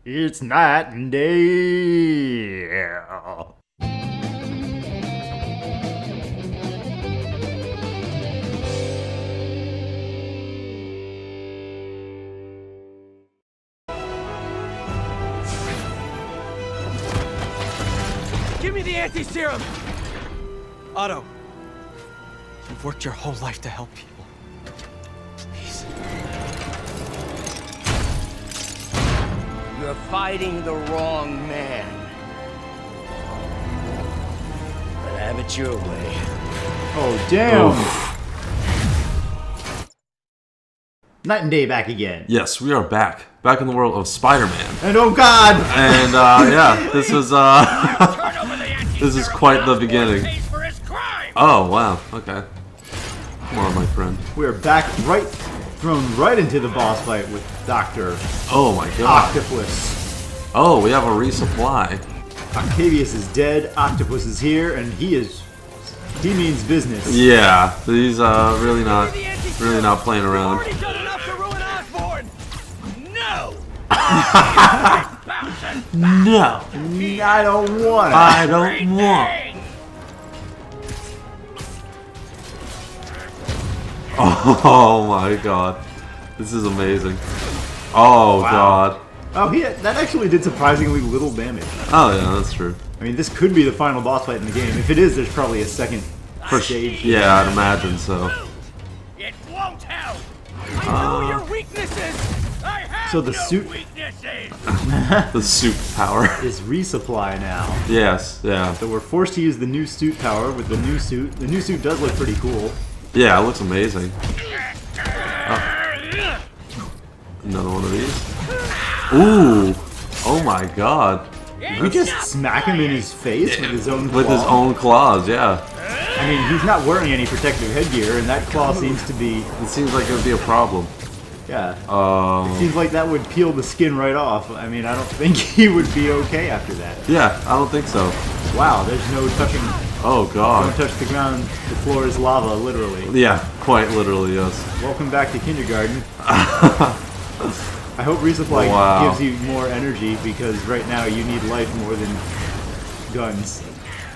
It's night and day. Give me the anti-serum! Otto, you've worked your whole life to help people. Please. You're fighting the wrong man. But have it your way. Oh, damn. Night and day back again. Yes, we are back. Back in the world of Spider-Man. And oh god! And, yeah, this is, this is quite the beginning. Oh, wow, okay. Come on, my friend. We're back thrown right into the boss fight with Doctor Oh my god. Octopus. Oh, we have a resupply. Octavius is dead, Octopus is here, and he means business. Yeah, he's, really not playing around. Already done enough to ruin Osborn. No. No! I don't want it. I don't want. Oh my god. This is amazing. Oh Wow. god. Oh, that actually did surprisingly little damage. Oh yeah, that's true. I mean, this could be the final boss fight in the game. If it is, there's probably a second For stage. yeah, I'd imagine so. It won't help. I know your weaknesses! I have So the no suit- weaknesses. The suit power. Is resupply now. Yes, yeah. So we're forced to use the new suit power with the new suit. The new suit does look pretty cool. Yeah, it looks amazing. Another one of these. Ooh! Oh my god. Did we just smack him in his face with his own claw? With his own claws, yeah. I mean, he's not wearing any protective headgear, and that claw seems to be... It seems like it would be a problem. Yeah. Seems like that would peel the skin right off. I mean, I don't think he would be okay after that. Yeah, I don't think so. Wow, there's no touching... Oh Don't god. touch the ground. The floor is lava, literally. Yeah, quite literally, yes. Welcome back to kindergarten. I hope resupply Wow. gives you more energy, because right now you need life more than guns.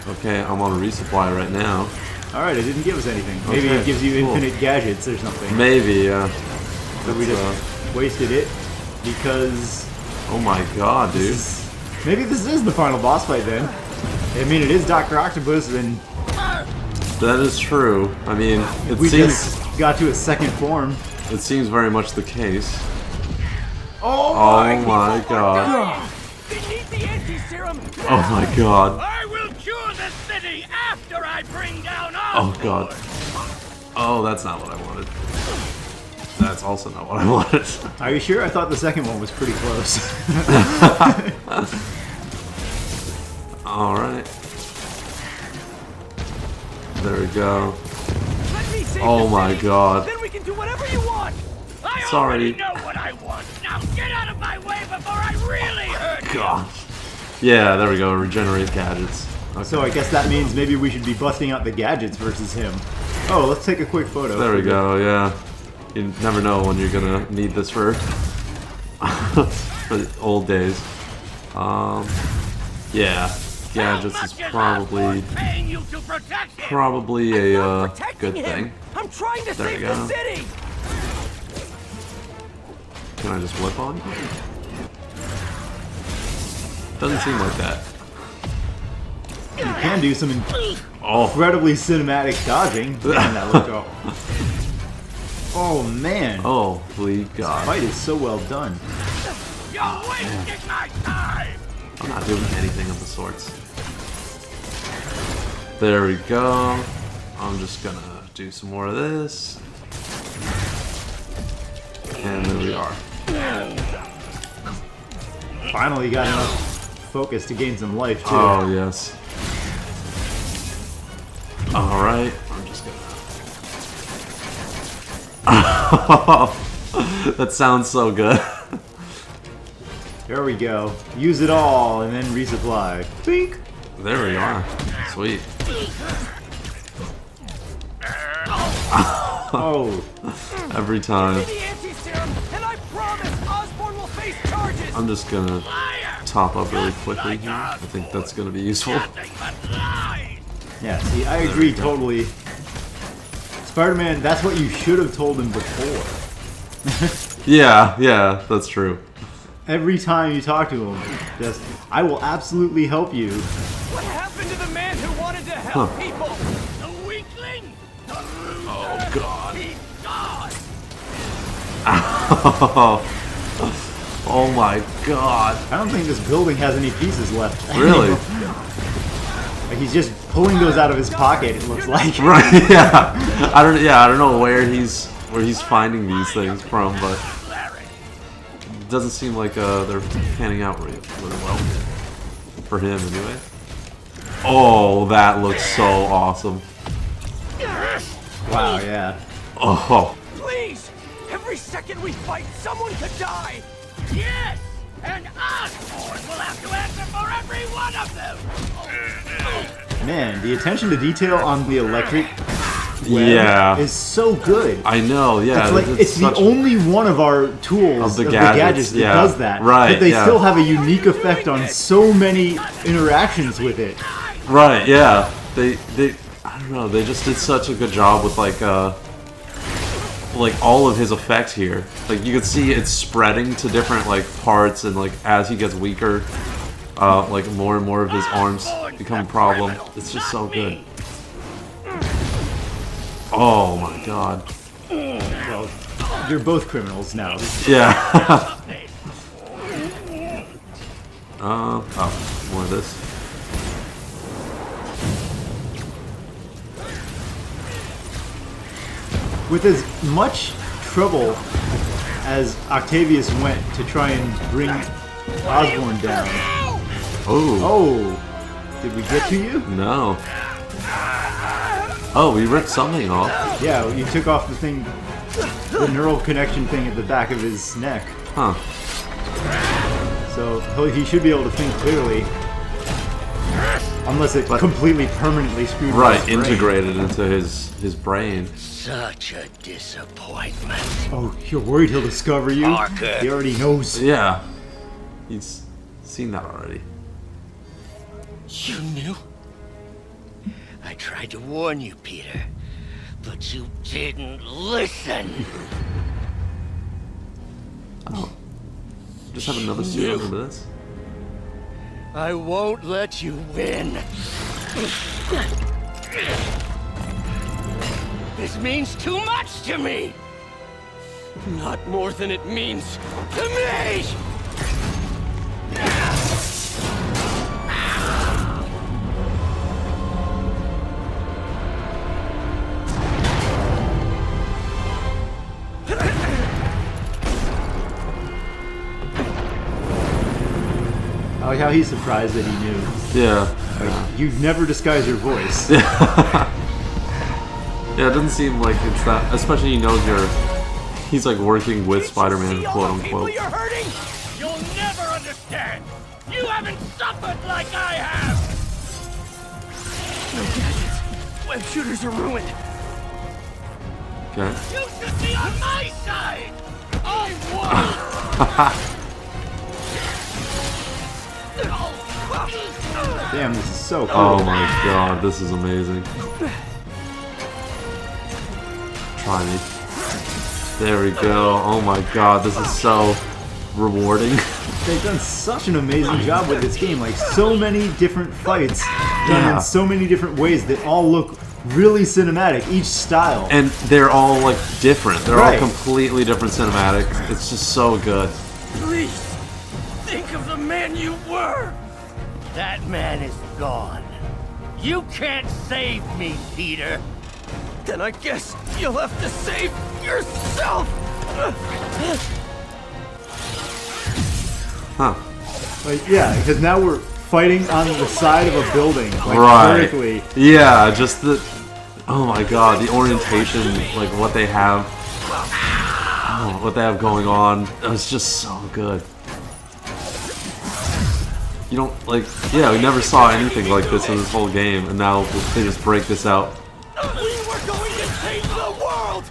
Okay, I'm on a resupply right now. Alright, it didn't give us anything. Maybe Okay, it gives you cool. infinite gadgets or something. Maybe, yeah. But we just wasted it because Oh my god, dude. maybe this is the final boss fight then. I mean, it is Doctor Octopus, and That is true. I mean, it we seems just got to a second form. very much the case. Oh, Oh my god. They need the anti-serum! Oh my god. I will cure the city after I bring down Oh Osborn. god. Oh, that's not what I wanted. That's also not what I wanted. Are you sure? I thought the second one was pretty close. Alright. There we go. Let me save Oh the my city. god. Then we can do whatever you want! I Sorry. already know what I want. Now get out of my way before I really hurt you. Gosh. Yeah, there we go. Regenerate gadgets. Okay. So I guess that means maybe we should be busting out the gadgets versus him. Oh, let's take a quick photo. There we go, yeah. You never know when you're gonna need this for, for the old days. Yeah. Gadgets is probably paying you to protect him. probably a Protecting good him. thing. I'm trying to There save we the go. city! Can I just whip on? Doesn't seem like that. You can do some Oh, incredibly cinematic dodging. Man, that looked oh man, holy god. fight is so well done. You're wasting my time. I'm not doing anything of the sorts. There we go. I'm just gonna do some more of this. And there we are. Finally got enough focus to gain some life too. Oh, yes. Alright, I'm just gonna... That sounds so good. There we go. Use it all and then resupply. Bink! There we are. Sweet. Oh, Every time. Give me the anti-serum, and I promise Osborn will face charges! I'm just gonna top up really quickly here. I think that's gonna be useful. Yeah, see, I agree totally. Spider-Man, that's what you should have told him before. Yeah, that's true. Every time you talk to him, just, I will absolutely help you. What happened to the man who wanted to help people? The weakling! The loser! Oh god. He's gone! Oh my god. I don't think this building has any pieces left. Really? Like he's just pulling those out of his pocket, it looks like. Right, yeah. I don't know where he's finding these things from, but it doesn't seem like they're panning out really well. For him anyway. Oh, that looks so awesome. Wow, yeah. Oh. Please! Every second we fight, someone could die! Yes! And Osborn will have to answer for every one of them! Man, the attention to detail on the electric web Yeah. is so good. I know, yeah. It's like it's the only one of our tools Of the gadgets, that yeah. does that. Right, But they yeah. still have a unique effect on so many interactions with it. Right, yeah. They I don't know, they just did such a good job with like all of his effects here. Like you can see it's spreading to different like parts, and like as he gets weaker, like more and more of his arms become a problem. It's just so good. Oh my god. Well, you're both criminals now. Yeah. Oh, more of this. With as much trouble as Octavius went to try and bring Osborn down. Oh. Oh, did we get to you? No. Oh, we ripped something off. Yeah, you took off the thing, the neural connection thing at the back of his neck. Huh. So he should be able to think clearly. Unless it completely permanently screwed up Right, his brain. integrated into his brain. Such a disappointment. Oh, you're worried he'll discover you? Parker. He already knows. Yeah. He's seen that already. You knew? I tried to warn you, Peter, but you didn't listen. Oh. Just have another suit over this. I won't let you win. This means too much to me. Not more than it means to me! I like how he's surprised that he knew. Yeah. Like, you never disguise your voice. Yeah, it doesn't seem like it's that. Especially he knows he's like working with Spider-Man, quote unquote. You're hurting? You'll never understand. You haven't suffered like I have. No gadgets. Web shooters are ruined. Okay. You should be on my side. I won. Damn, this is so cool. Oh my god, this is amazing. Try me. There we go. Oh my god, this is so rewarding. They've done such an amazing job with this game. Like, so many different fights done Yeah. in so many different ways that all look really cinematic, each style. And they're all like different. They're Right. all completely different cinematics. It's just so good. Please, think of the man you were. That man is gone. You can't save me, Peter. Then I guess you'll have to save yourself! Huh. Like, yeah, because now we're fighting on the side of a building, like Right. vertically. Yeah, just the... Oh my god, the orientation, like what they have... Oh, what they have going on. It's just so good. You don't, like... Yeah, we never saw anything like this in this whole game, and now they just break this out. We were going to change the world!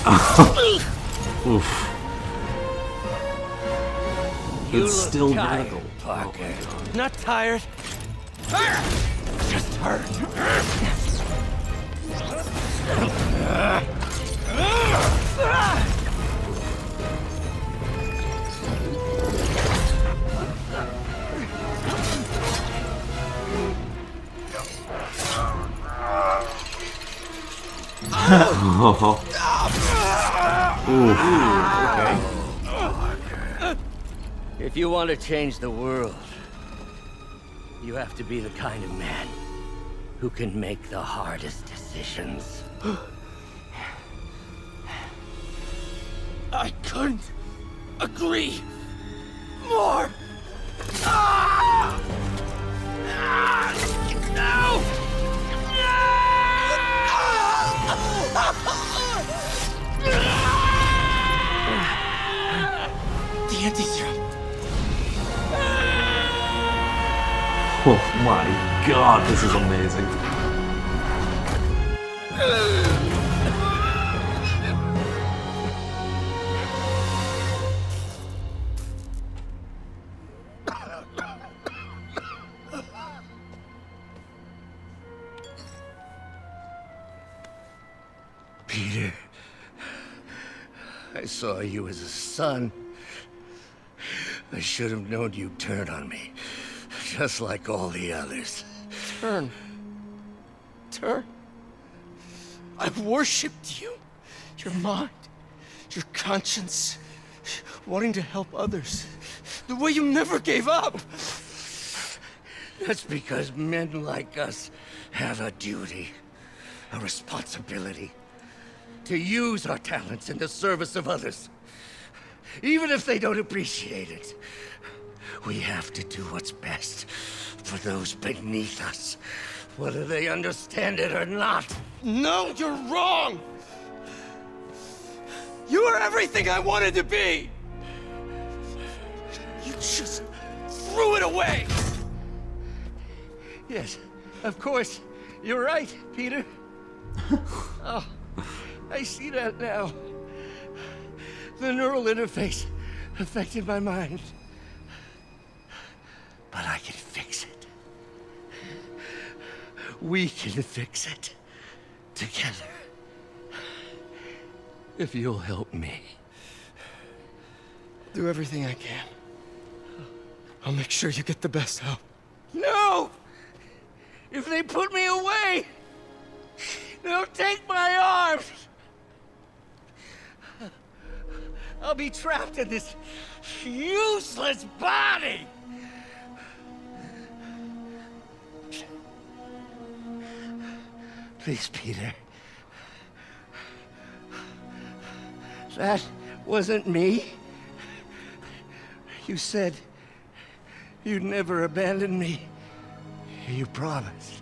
Oof. You It's look still tired, radical. Parker. Not tired. Just hurt. If you want to change the world, you have to be the kind of man who can make the hardest decisions. I couldn't agree more. No! The anti-serum. Oh my god, this is amazing. Peter, I saw you as a son. I should have known you'd turn on me, just like all the others. Turn. I've worshipped you. Your mind, your conscience, wanting to help others. The way you never gave up. That's because men like us have a duty, a responsibility, to use our talents in the service of others. Even if they don't appreciate it, we have to do what's best for those beneath us, whether they understand it or not. No, you're wrong. You are everything I wanted to be. You just threw it away. Yes, of course. You're right, Peter. Oh, I see that now. The neural interface affected my mind. But I can fix it. We can fix it. Together. If you'll help me. Do everything I can. I'll make sure you get the best help. No! If they put me away, they'll take my arms. I'll be trapped in this useless body. Please, Peter. That wasn't me. You said you'd never abandon me. You promised.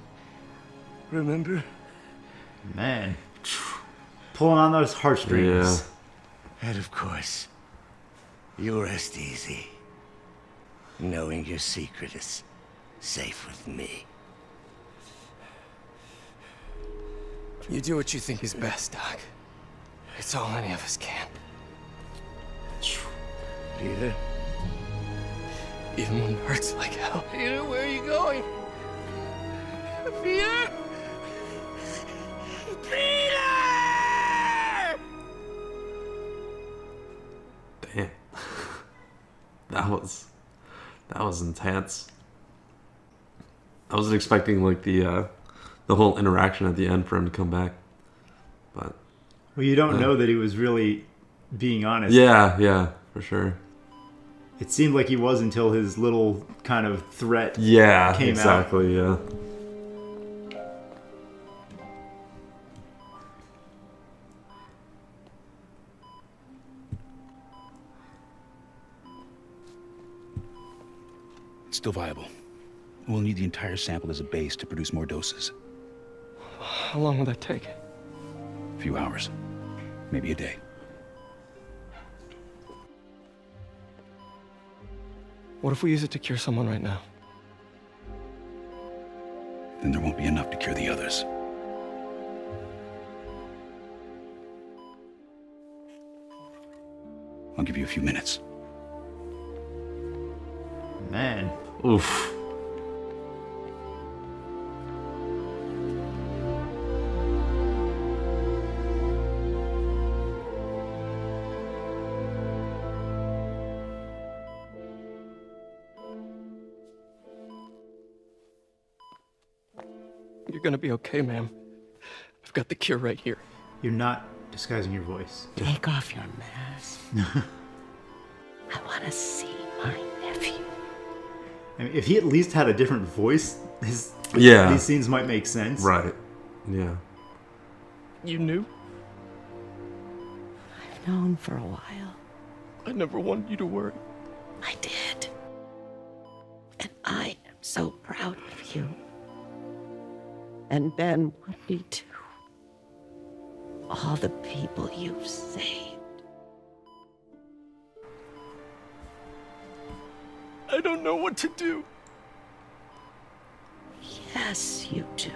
Remember? Man. Pulling on those heartstrings. And of course, you'll rest easy, knowing your secret is safe with me. You do what you think is best, Doc. It's all any of us can. Peter? Even when it hurts like hell. Peter, where are you going? Peter? Peter! Damn. That was intense. I wasn't expecting like the whole interaction at the end for him to come back. But Well, you don't know that he was really being honest. yeah, for sure. It seemed like he was until his little kind of threat Yeah, came exactly, yeah. It's still viable. We'll need the entire sample as a base to produce more doses. How long will that take? A few hours. Maybe a day. What if we use it to cure someone right now? Then there won't be enough to cure the others. I'll give you a few minutes. Man. Oof. You're gonna be okay, ma'am. I've got the cure right here. You're not disguising your voice. Take off your mask. I want to see my nephew. I mean, if he at least had a different voice, Yeah. these scenes might make sense. Right. Yeah. You knew? I've known for a while. I never wanted you to worry. I did. And I am so proud of you. And Ben would be too. All the people you've saved. I don't know what to do. Yes, you do.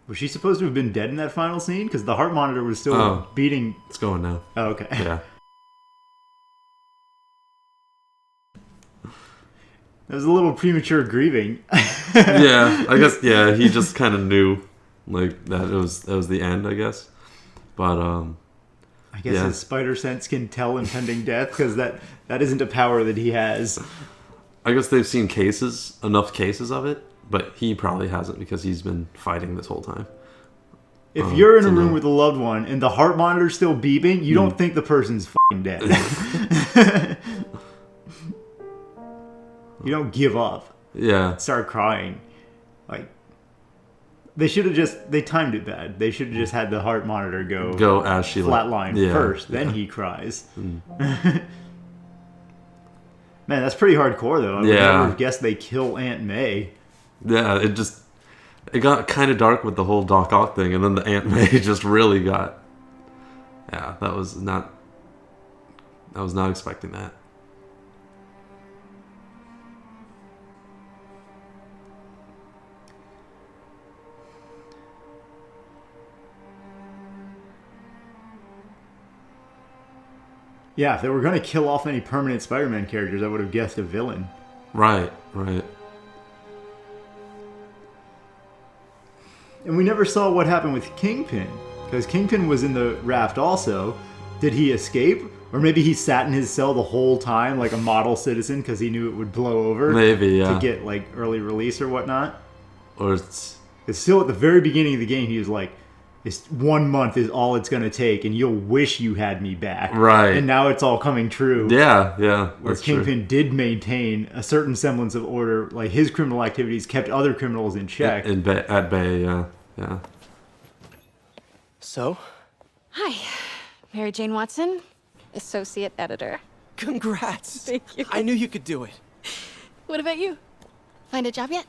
Was she supposed to have been dead in that final scene? Because the heart monitor was still beating. It's going now. Oh, okay. Yeah. That was a little premature grieving. Yeah, I guess. Yeah, he just kind of knew, like that was the end. I guess, but I guess his spider sense can tell impending death because that isn't a power that he has. I guess they've seen enough cases of it, but he probably hasn't because he's been fighting this whole time. If you're in a room with a loved one and the heart monitor's still beeping, you don't think the person's fucking dead. You don't give up. Yeah. Start crying. Like, they should have they timed it bad. They should have just had the heart monitor go as she flatline first, then he cries. Man, that's pretty hardcore though. I would never have guessed they kill Aunt May. Yeah, it got kind of dark with the whole Doc Ock thing, and then the Aunt May just really got. Yeah, I was not expecting that. Yeah, if they were going to kill off any permanent Spider-Man characters, I would have guessed a villain. Right. And we never saw what happened with Kingpin, because Kingpin was in the raft also. Did he escape? Or maybe he sat in his cell the whole time like a model citizen because he knew it would blow over. Maybe, yeah. To get like early release or whatnot. Or it's still at the very beginning of the game, he was like, "It's 1 month is all it's going to take, and you'll wish you had me back." Right. And now it's all coming true. Yeah. Where Kingpin did maintain a certain semblance of order, like his criminal activities kept other criminals in check. At bay, yeah. So? Hi, Mary Jane Watson, Associate Editor. Congrats. Thank you. I knew you could do it. What about you? Find a job yet?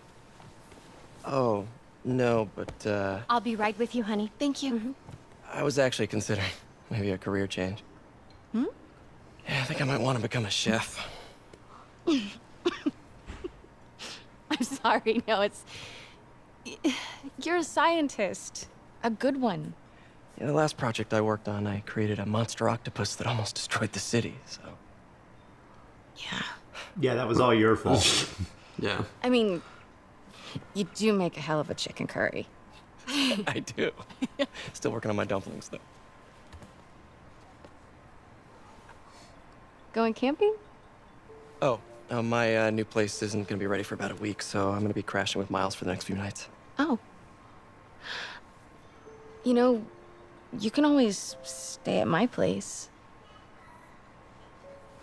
Oh, no, but, I'll be right with you, honey. Thank you. I was actually considering maybe a career change. Yeah, I think I might want to become a chef. I'm sorry. No, you're a scientist. A good one. Yeah, the last project I worked on, I created a monster octopus that almost destroyed the city, so... Yeah. Yeah, that was all your fault. Yeah. I mean, you do make a hell of a chicken curry. I do. Still working on my dumplings, though. Going camping? Oh, my new place isn't going to be ready for about a week, so I'm going to be crashing with Miles for the next few nights. Oh. You know, you can always stay at my place.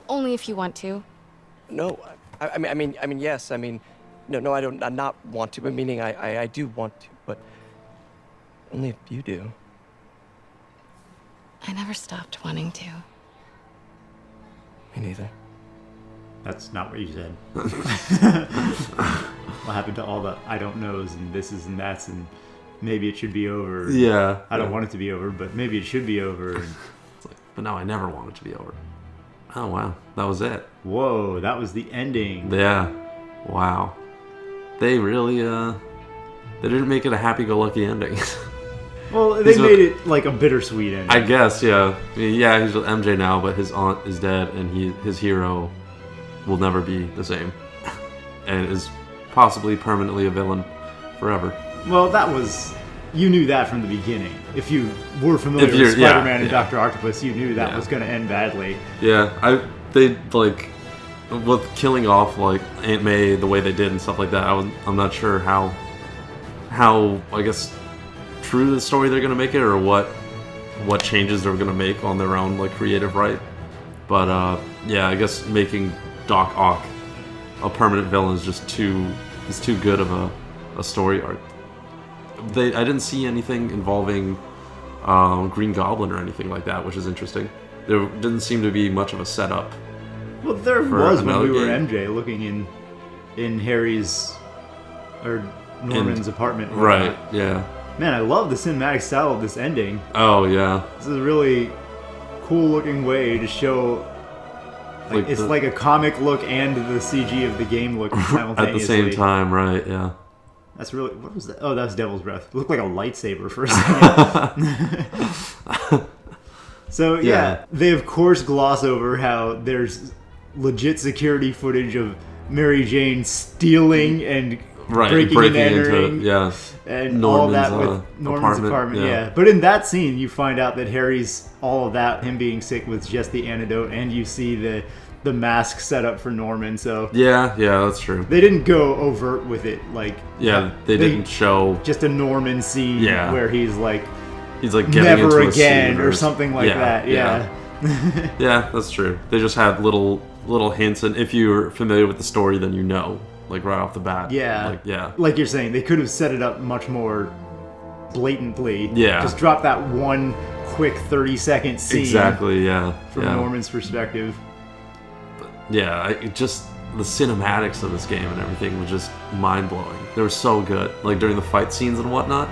Only if you want to. No, I mean, yes. I mean, no, I don't. I not want to. But meaning, I do want to, but only if you do. I never stopped wanting to. Me neither. That's not what you said. What happened to all the I don't knows and thises and that's and maybe it should be over. Yeah. I don't want it to be over, but maybe it should be over. And It's like, but no, I never want it to be over. Oh wow, that was it. whoa, that was the ending. Yeah. Wow. They really they didn't make it a happy-go-lucky ending. Well, they He's made it like a bittersweet ending. I guess, yeah. I mean, yeah, he's with MJ now, but his aunt is dead, and his hero will never be the same, and is possibly permanently a villain forever. Well, that was... You knew that from the beginning. If you were familiar If you're- with Spider-Man and yeah. Doctor Octopus, you knew that Yeah. was going to end badly. Yeah, they like with killing off like Aunt May the way they did and stuff like that. I'm not sure how I guess true to the story they're gonna make it, or what changes they're gonna make on their own like creative right. But yeah, I guess making Doc Ock a permanent villain is just too good of a story arc. I didn't see anything involving Green Goblin or anything like that, which is interesting. There didn't seem to be much of a setup. Well, there For was when another we were game. MJ looking in Harry's or Norman's apartment. and Right, whatnot. yeah. Man, I love the cinematic style of this ending. Oh, yeah. This is a really cool looking way to show. Like, it's like a comic look and the CG of the game look simultaneously. At the same time, right, yeah. That's really... What was that? Oh, that's Devil's Breath. It looked like a lightsaber for a second. So, yeah, they of course gloss over how there's legit security footage of Mary Jane stealing and breaking and entering. yeah. And all that with Norman's, Norman's apartment, yeah. But in that scene, you find out that Harry's, all of that, him being sick was just the antidote, and you see the mask set up for Norman, so... Yeah, that's true. They didn't go overt with it, like... Yeah, they didn't show... Just a Norman scene where he's like getting never into a again scene or something like that, yeah. Yeah, that's true. They just had little hints, and if you're familiar with the story, then you know, like right off the bat. Yeah. Like you're saying, they could have set it up much more blatantly. Yeah. Just drop that one quick 30-second scene. Exactly, yeah. From Norman's perspective. Yeah, just the cinematics of this game and everything was just mind-blowing. They were so good. Like during the fight scenes and whatnot,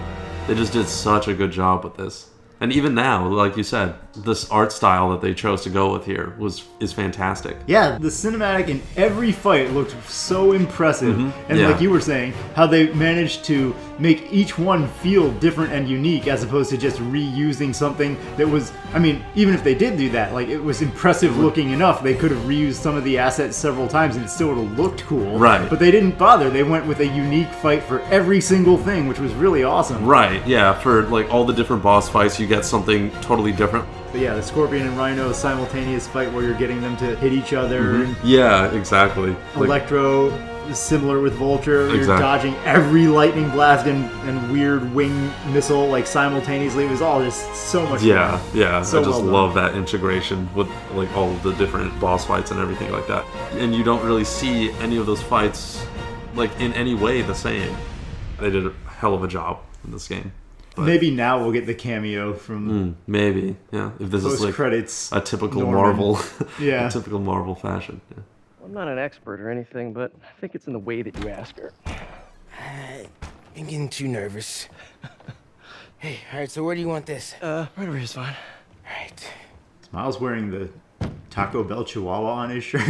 they just did such a good job with this. And even now, like you said, this art style that they chose to go with here is fantastic. Yeah, the cinematic in every fight looked so impressive. And Yeah. like you were saying, how they managed to make each one feel different and unique as opposed to just reusing something that was, I mean, even if they did do that, like it was impressive looking enough, they could have reused some of the assets several times and it still would have looked cool. Right. But they didn't bother. They went with a unique fight for every single thing, which was really awesome. Right, yeah, for like all the different boss fights, you get something totally different. But yeah, the Scorpion and Rhino simultaneous fight where you're getting them to hit each other. And Yeah, exactly. Like, Electro is similar with Vulture. You're Exactly. dodging every lightning blast and weird wing missile like simultaneously. It was all just so much fun. yeah. So I just well done. love that integration with like all of the different boss fights and everything like that. And you don't really see any of those fights like in any way the same. They did a hell of a job in this game. But Maybe now we'll get the cameo from maybe, yeah. If this is like post-credits a typical Norman. Marvel, Yeah. a typical Marvel fashion. Yeah. I'm not an expert or anything, but I think it's in the way that you ask her. I'm getting too nervous. Hey, alright, so where do you want this? Right over here's fine. Alright. Is Miles wearing the Taco Bell Chihuahua on his shirt?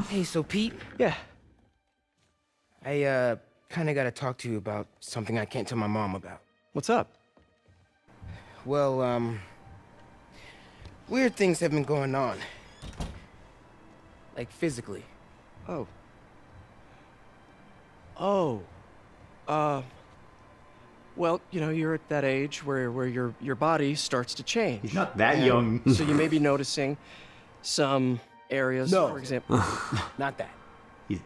Hey, so Pete, Yeah. I kinda gotta talk to you about something I can't tell my mom about. What's up? Well, weird things have been going on. Like physically. Oh. Well, you know, you're at that age where your body starts to change. He's not that And young. So you may be noticing some areas, No. for example. Not that. He's-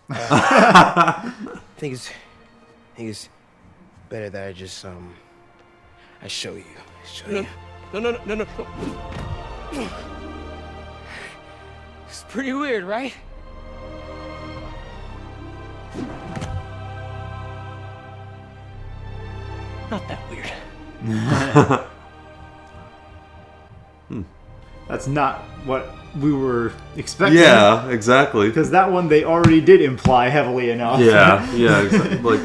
I think it's better that I just I show you. No. It's pretty weird, right? Not that weird. That's not what we were expecting. Yeah, exactly. Because that one they already did imply heavily enough. Yeah, exactly. Like,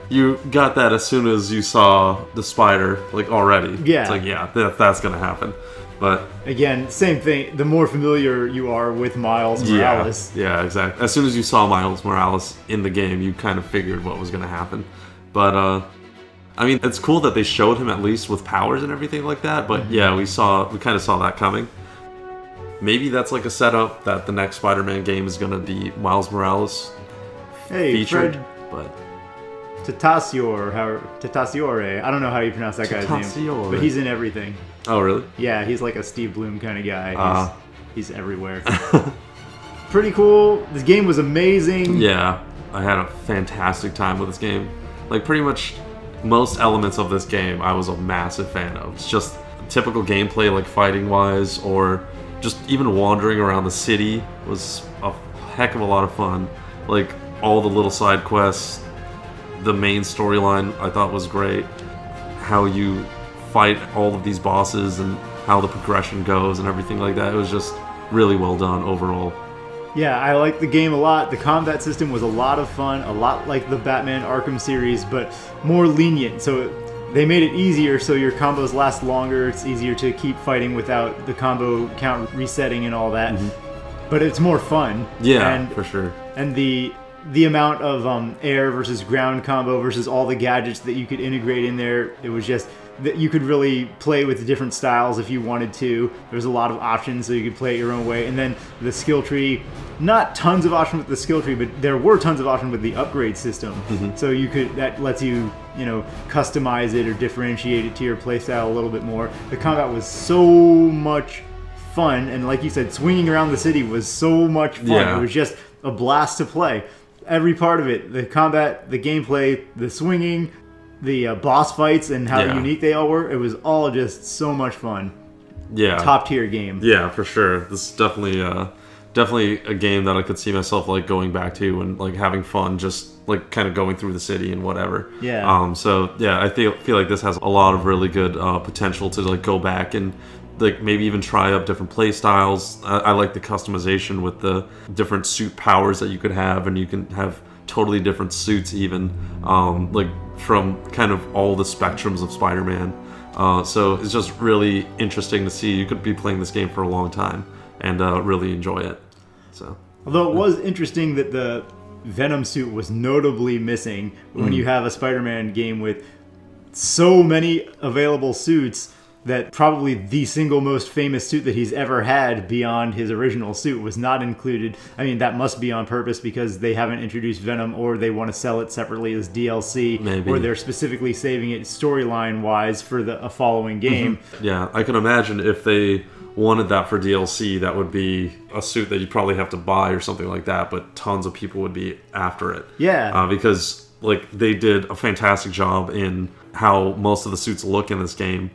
you got that as soon as you saw the spider, like, already. Yeah. It's like, yeah, that's gonna happen. But Again, same thing. The more familiar you are with Miles Morales. yeah, exactly. As soon as you saw Miles Morales in the game, you kind of figured what was gonna happen. But I mean, it's cool that they showed him at least with powers and everything like that. But yeah, we kind of saw that coming. Maybe that's like a setup that the next Spider-Man game is gonna be Miles Morales Hey, featured. Fred But Tatasiore. I don't know how you pronounce that guy's name, Tatasiore. but he's in everything. oh, really? Yeah, he's like a Steve Bloom kind of guy. Ah. He's everywhere. Pretty cool. This game was amazing. Yeah, I had a fantastic time with this game. Like, pretty much most elements of this game I was a massive fan of. It's just typical gameplay, like fighting-wise, or just even wandering around the city was a heck of a lot of fun. Like, all the little side quests, the main storyline I thought was great. How you fight all of these bosses and how the progression goes and everything like that. It was just really well done overall. Yeah, I liked the game a lot. The combat system was a lot of fun, a lot like the Batman Arkham series, but more lenient. So they made it easier so your combos last longer. It's easier to keep fighting without the combo count resetting and all that. But it's more fun. Yeah, and, for sure. And the amount of air versus ground combo versus all the gadgets that you could integrate in there, it was just that you could really play with different styles if you wanted to. There's a lot of options, so you could play it your own way. And then the skill tree, not tons of options with the skill tree, but there were tons of options with the upgrade system. So that lets you, customize it or differentiate it to your playstyle a little bit more. The combat was so much fun, and like you said, swinging around the city was so much fun. Yeah. It was just a blast to play. Every part of it, the combat, the gameplay, the swinging, the boss fights, and how unique they all were, it was all just so much fun. Yeah. Top tier game. Yeah, for sure. This is definitely a game that I could see myself like going back to and like having fun, just like kind of going through the city and whatever. Yeah. So yeah, I feel like this has a lot of really good potential to like go back and like maybe even try up different play styles. I like the customization with the different suit powers that you could have, and you can have totally different suits even, like from kind of all the spectrums of Spider-Man. So it's just really interesting to see. You could be playing this game for a long time and really enjoy it. So, although it was interesting that the Venom suit was notably missing when you have a Spider-Man game with so many available suits, that probably the single most famous suit that he's ever had beyond his original suit was not included. I mean, that must be on purpose because they haven't introduced Venom, or they want to sell it separately as DLC, Maybe. or they're specifically saving it storyline-wise for a following game. Yeah, I can imagine if they wanted that for DLC, that would be a suit that you'd probably have to buy or something like that, but tons of people would be after it. Yeah. Because like they did a fantastic job in how most of the suits look in this game.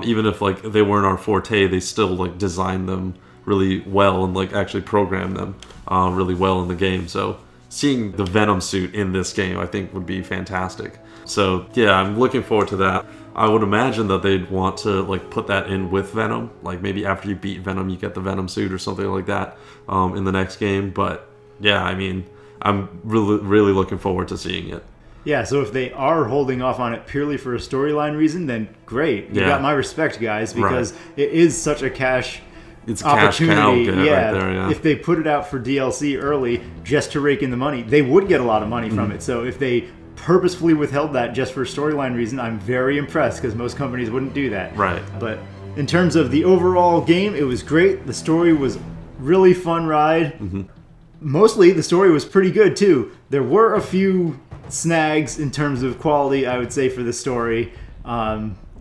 Even if like they weren't our forte, they still like designed them really well and like actually programmed them really well in the game. So seeing the Venom suit in this game, I think would be fantastic. So yeah, I'm looking forward to that. I would imagine that they'd want to like put that in with Venom, like maybe after you beat Venom, you get the Venom suit or something like that in the next game. But yeah, I mean, I'm really looking forward to seeing it. Yeah, so if they are holding off on it purely for a storyline reason, then great. You got my respect, guys, because it is such a cash opportunity. Cash cow right there, yeah. If they put it out for DLC early just to rake in the money, they would get a lot of money from it. So if they purposefully withheld that just for storyline reason, I'm very impressed, because most companies wouldn't do that. Right. But in terms of the overall game, it was great. The story was really fun ride. Mostly the story was pretty good too. There were a few snags in terms of quality, I would say, for the story.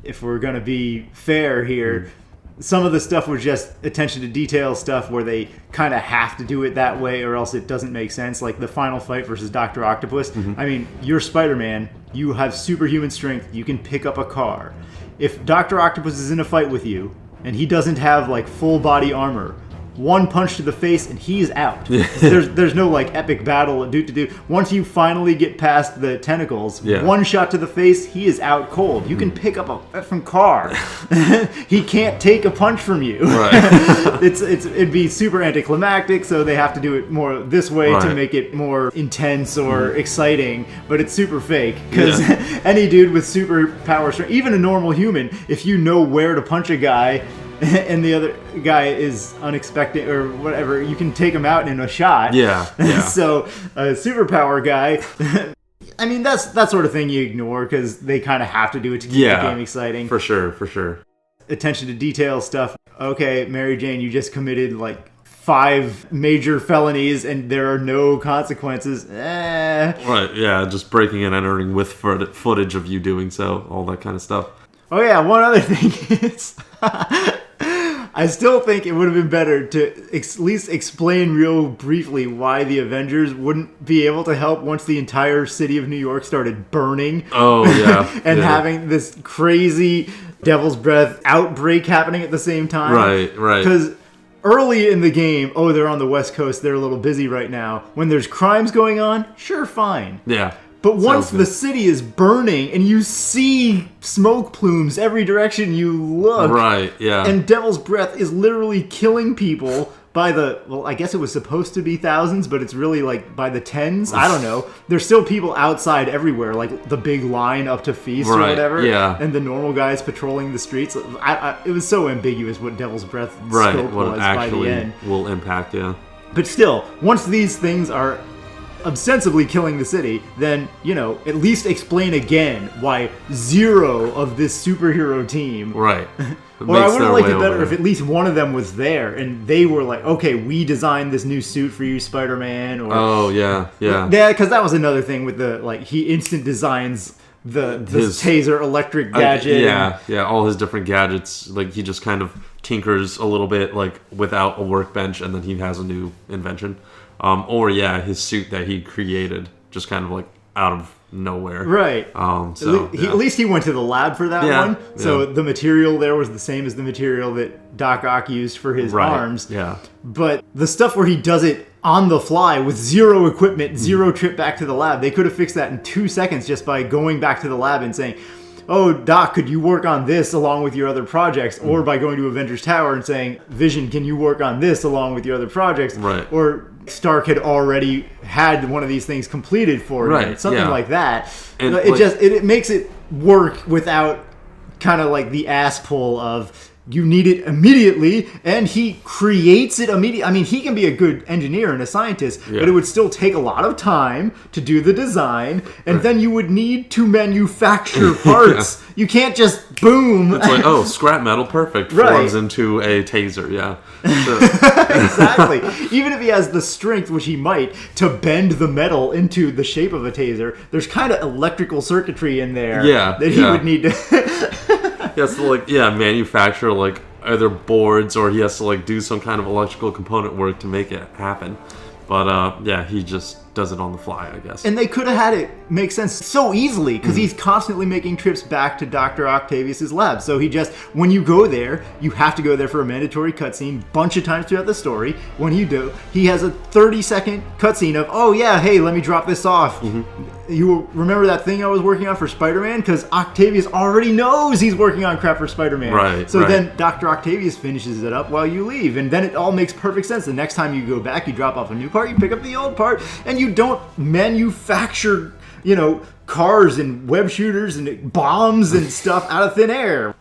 If we're going to be fair here, some of the stuff was just attention to detail stuff where they kind of have to do it that way or else it doesn't make sense. Like the final fight versus Doctor Octopus. I mean, you're Spider-Man. You have superhuman strength. You can pick up a car. if Doctor Octopus is in a fight with you and he doesn't have like full body armor, one punch to the face and he's out. There's no like epic battle do. Once you finally get past the tentacles, one shot to the face, he is out cold. You can pick up a effing car. He can't take a punch from you. Right. It'd be super anticlimactic, so they have to do it more this way to make it more intense or exciting, but it's super fake because any dude with super power strength, even a normal human, if you know where to punch a guy and the other guy is unexpected or whatever, you can take him out in a shot. Yeah. So a superpower guy, I mean, that's that sort of thing you ignore because they kind of have to do it to keep the game exciting. For sure. Attention to detail stuff. Okay, Mary Jane, you just committed like 5 major felonies and there are no consequences. Right, yeah, just breaking and entering with footage of you doing so, all that kind of stuff. Oh yeah, one other thing is... I still think it would have been better to at least explain real briefly why the Avengers wouldn't be able to help once the entire city of New York started burning. Oh, yeah. And having this crazy Devil's Breath outbreak happening at the same time. Right. Because early in the game, they're on the West Coast, they're a little busy right now. When there's crimes going on, sure, fine. Yeah. But once the city is burning and you see smoke plumes every direction you look, right, yeah, and Devil's Breath is literally killing people by the, well, I guess it was supposed to be thousands, but it's really like by the tens. I don't know. There's still people outside everywhere, like the big line up to Feast or whatever, and the normal guys patrolling the streets. It was so ambiguous what Devil's Breath scope was by the end. Will impact, But still, once these things are ostensibly killing the city, then, at least explain again why 0 of this superhero team... Right. Or I would have liked it better if at least one of them was there and they were like, okay, we designed this new suit for you, Spider-Man. Or, yeah, because that was another thing with the, like, he instant designs his taser electric gadget. All his different gadgets. Like, he just kind of tinkers a little bit, like, without a workbench, and then he has a new invention. His suit that he created, just kind of like out of nowhere. Right. At least he went to the lab for that one. So the material there was the same as the material that Doc Ock used for his arms. Yeah. But the stuff where he does it on the fly with 0 equipment, 0 trip back to the lab, they could have fixed that in 2 seconds just by going back to the lab and saying, oh, Doc, could you work on this along with your other projects? Or by going to Avengers Tower and saying, Vision, can you work on this along with your other projects? Right. Or Stark had already had one of these things completed for him. Something like that. And it makes it work without kind of like the ass pull of you need it immediately, and he creates it immediately. I mean, he can be a good engineer and a scientist, but it would still take a lot of time to do the design, and then you would need to manufacture parts. You can't just boom. It's like, scrap metal, perfect, forms into a taser, Exactly. Even if he has the strength, which he might, to bend the metal into the shape of a taser, there's kind of electrical circuitry in there that he would need to... He has to manufacture like either boards, or he has to like do some kind of electrical component work to make it happen. But he just does it on the fly, I guess. And they could have had it make sense so easily because he's constantly making trips back to Dr. Octavius's lab. So when you go there, you have to go there for a mandatory cutscene bunch of times throughout the story. When you do, he has a 30-second cutscene of, hey, let me drop this off. You remember that thing I was working on for Spider-Man? Because Octavius already knows he's working on crap for Spider-Man. Right. So then Dr. Octavius finishes it up while you leave. And then it all makes perfect sense. The next time you go back, you drop off a new part, you pick up the old part, and you don't manufacture, cars and web shooters and bombs and stuff out of thin air.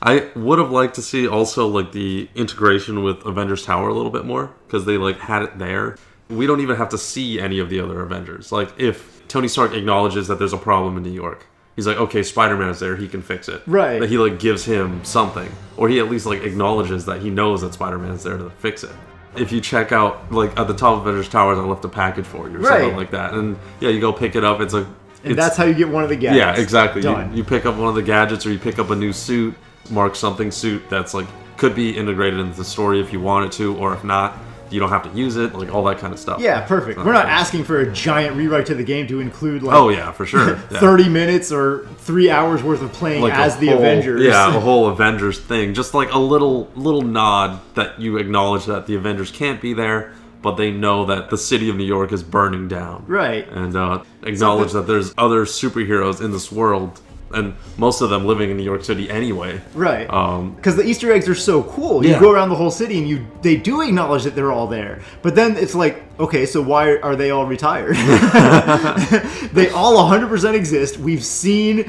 I would have liked to see also like the integration with Avengers Tower a little bit more, because they like had it there. We don't even have to see any of the other Avengers. Like, if Tony Stark acknowledges that there's a problem in New York, he's like, okay, Spider-Man is there, he can fix it. Right. That he like gives him something, or he at least like acknowledges that he knows that Spider-Man is there to fix it. If you check out, like, at the top of Avengers Towers, I left a package for you or something like that. And, you go pick it up. And that's how you get one of the gadgets. Yeah, exactly. Done. You pick up one of the gadgets, or you pick up a new suit, mark something suit that's, like, could be integrated into the story if you want it to, or if not, you don't have to use it, like all that kind of stuff. Yeah, perfect. We're not asking for a giant rewrite to the game to include like Oh yeah, for sure. Yeah. 30 minutes or 3 hours worth of playing Like as a the whole- Avengers. Yeah, the whole Avengers thing. Just like a little nod that you acknowledge that the Avengers can't be there, but they know that the city of New York is burning down. Right. And acknowledge that there's other superheroes in this world, and most of them living in New York City anyway. Right. Because the Easter eggs are so cool. You Yeah. go around the whole city and they do acknowledge that they're all there. But then it's like, okay, so why are they all retired? They all 100% exist. We've seen,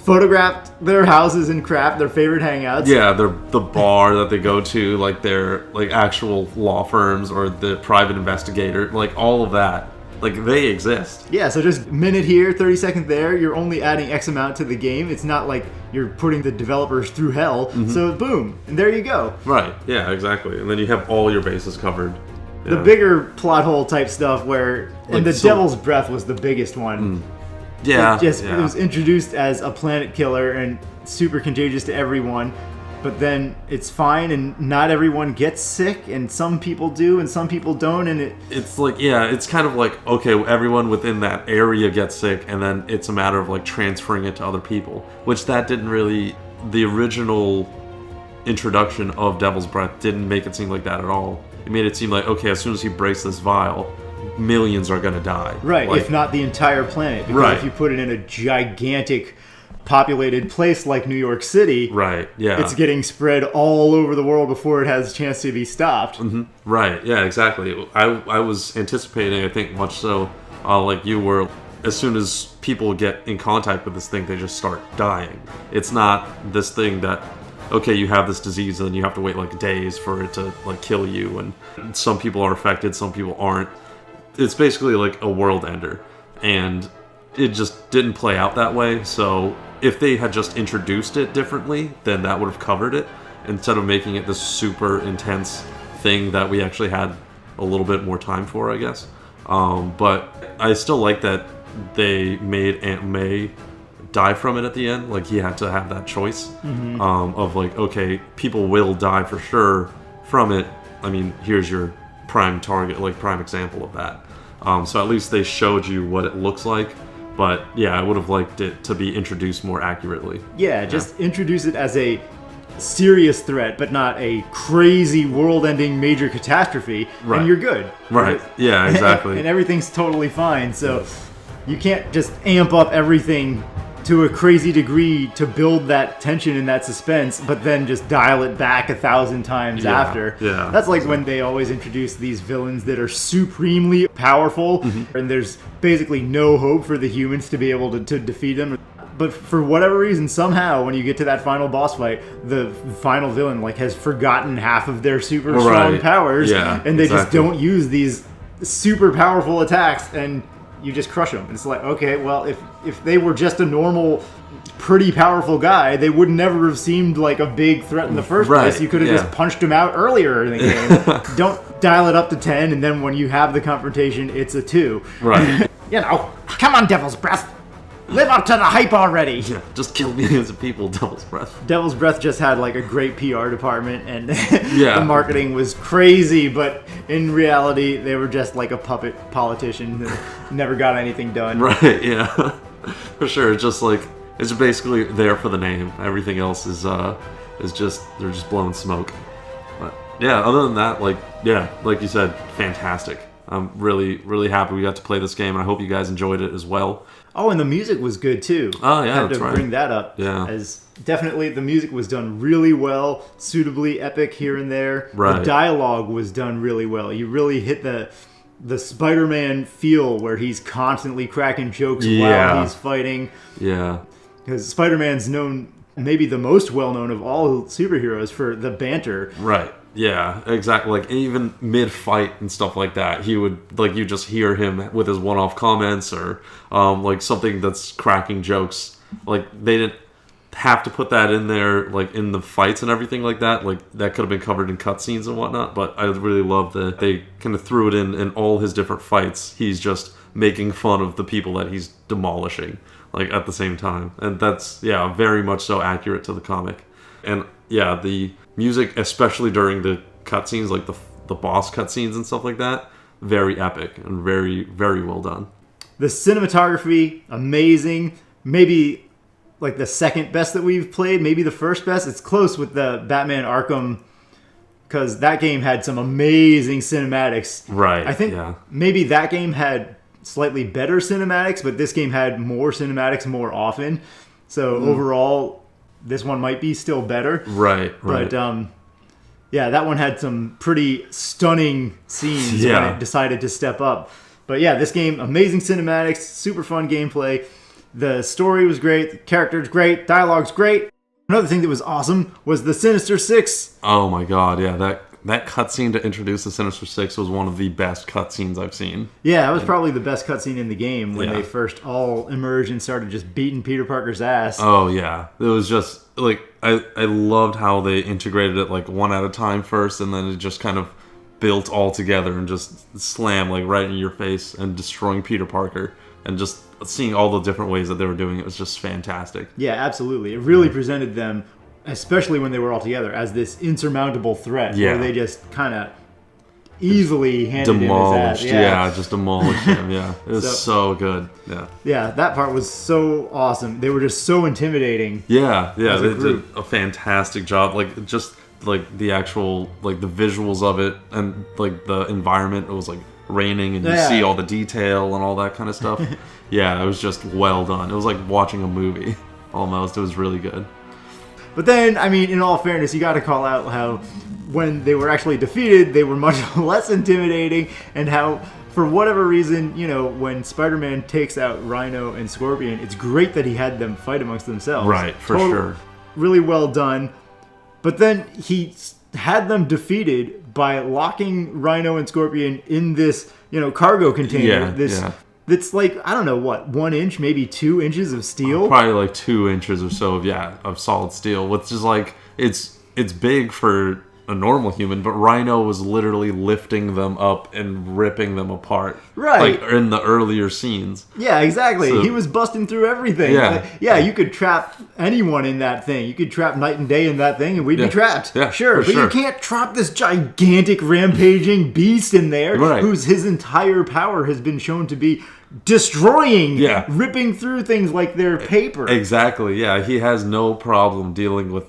photographed their houses and crap, their favorite hangouts. Yeah, they're the bar that they go to, like their like actual law firms or the private investigator, like all of that. Like they exist. Yeah, so just minute here, 30 seconds there, you're only adding X amount to the game. It's not like you're putting the developers through hell. Mm-hmm. So boom, and there you go. Right. Yeah, exactly. And then you have all your bases covered. The Yeah. bigger plot hole type stuff where, Like and the so- Devil's Breath was the biggest one. Yeah. It yeah. was introduced as a planet killer and super contagious to everyone, but then it's fine and not everyone gets sick, and some people do and some people don't, and It's like, yeah, it's kind of like, okay, everyone within that area gets sick, and then it's a matter of like transferring it to other people, which that didn't really, the original introduction of Devil's Breath didn't make it seem like that at all. It made it seem like, okay, as soon as he breaks this vial, millions are gonna die. right, Like, if not the entire planet, because Right. if you put it in a gigantic populated place like New York City, right, yeah. it's getting spread all over the world before it has a chance to be stopped. Right, yeah, exactly. I was anticipating, I think much so, like you were, as soon as people get in contact with this thing, they just start dying. It's not this thing that, okay, you have this disease and then you have to wait like days for it to like kill you, and some people are affected, some people aren't. It's basically like a world ender, and it just didn't play out that way. So if they had just introduced it differently, then that would have covered it, instead of making it this super intense thing that we actually had a little bit more time for, I guess. But I still like that they made Aunt May die from it at the end. Like, he had to have that choice of like, okay, people will die for sure from it. I mean, here's your prime target, like prime example of that. So at least they showed you what it looks like. But yeah, I would have liked it to be introduced more accurately. Yeah, just introduce it as a serious threat, but not a crazy world-ending major catastrophe, Right. and you're good. Right. Yeah, exactly. And everything's totally fine. So you can't just amp up everything to a crazy degree to build that tension and that suspense, but then just dial it back 1,000 times Yeah, after. yeah. That's like when they always introduce these villains that are supremely powerful, and there's basically no hope for the humans to be able to defeat them. But for whatever reason, somehow, when you get to that final boss fight, the final villain like has forgotten half of their super strong Right. powers, Yeah, and they just exactly. don't use these super powerful attacks, and you just crush them. And it's like, okay, well, if they were just a normal, pretty powerful guy, they would never have seemed like a big threat in the first Right, place. You could have yeah. just punched him out earlier in the game. Don't dial it up to 10, and then when you have the confrontation, it's a 2. Right. You know, come on, Devil's Breath. Live up to the hype already. Yeah, just kill millions of people, Devil's Breath. Devil's Breath just had like a great PR department, and Yeah. the marketing was crazy, but in reality, they were just like a puppet politician that never got anything done. Right, yeah. For sure. It's just like, it's basically there for the name. Everything else is just, they're just blowing smoke. But yeah, other than that, like, yeah, like you said, fantastic. I'm really, really happy we got to play this game, and I hope you guys enjoyed it as well. Oh, and the music was good too. Oh, yeah, I had that's to right. bring that up. Yeah. As definitely the music was done really well, suitably epic here and there. Right. The dialogue was done really well. You really hit the Spider-Man feel where he's constantly cracking jokes Yeah. while he's fighting. Yeah. Because Spider-Man's known, maybe the most well-known of all superheroes, for the banter. Right. Yeah, exactly. Like, even mid-fight and stuff like that, he would, like, you just hear him with his one-off comments or, like, something that's cracking jokes. Like, they didn't have to put that in there, like, in the fights and everything like that. Like, that could have been covered in cutscenes and whatnot, but I really love that they kind of threw it in all his different fights. He's just making fun of the people that he's demolishing, like, at the same time. And that's, yeah, very much so accurate to the comic. And, yeah, the music, especially during the cutscenes, like the the boss cutscenes and stuff like that, very epic and very, very well done. The cinematography, amazing. Maybe like the second best that we've played, maybe the first best. It's close with the Batman Arkham, because that game had some amazing cinematics. Right. I think maybe that game had slightly better cinematics, but this game had more cinematics more often. So overall, this one might be still better. Right. But yeah, that one had some pretty stunning scenes when it decided to step up. But yeah, this game, amazing cinematics, super fun gameplay. The story was great, the characters great, dialogue's great. Another thing that was awesome was the Sinister Six. Oh my god, yeah, that cutscene to introduce the Sinister Six was one of the best cutscenes I've seen. Yeah, it was probably the best cutscene in the game when they first all emerged and started just beating Peter Parker's ass. Oh yeah, it was just like I loved how they integrated it like one at a time first, and then it just kind of built all together and just slam like right in your face and destroying Peter Parker, and just seeing all the different ways that they were doing it was just fantastic. Yeah, absolutely. It really presented them, especially when they were all together, as this insurmountable threat where they just kind of easily handed demolished him his ass. Just demolished him. Yeah, it was so good. Yeah, that part was so awesome. They were just so intimidating. Yeah, they did a fantastic job. Like just like the actual like the visuals of it and like the environment. It was like raining and you see all the detail and all that kind of stuff. Yeah, it was just well done. It was like watching a movie almost. It was really good. But then, I mean, in all fairness, you got to call out how when they were actually defeated, they were much less intimidating, and how, for whatever reason, you know, when Spider-Man takes out Rhino and Scorpion, it's great that he had them fight amongst themselves. Right, for sure. Really well done. But then he had them defeated by locking Rhino and Scorpion in this, you know, cargo container. That's like, I don't know what, 1 inch, maybe 2 inches of steel? Probably like 2 inches or so of solid steel, which is like, it's big for a normal human, but Rhino was literally lifting them up and ripping them apart. Right. Like in the earlier scenes. Yeah, exactly. So, he was busting through everything. Yeah. Like, you could trap anyone in that thing. You could trap Night and Day in that thing and we'd be trapped. Yeah, sure. But you can't trap this gigantic rampaging beast in there whose his entire power has been shown to be destroying, ripping through things like they're paper. Exactly. Yeah, he has no problem dealing with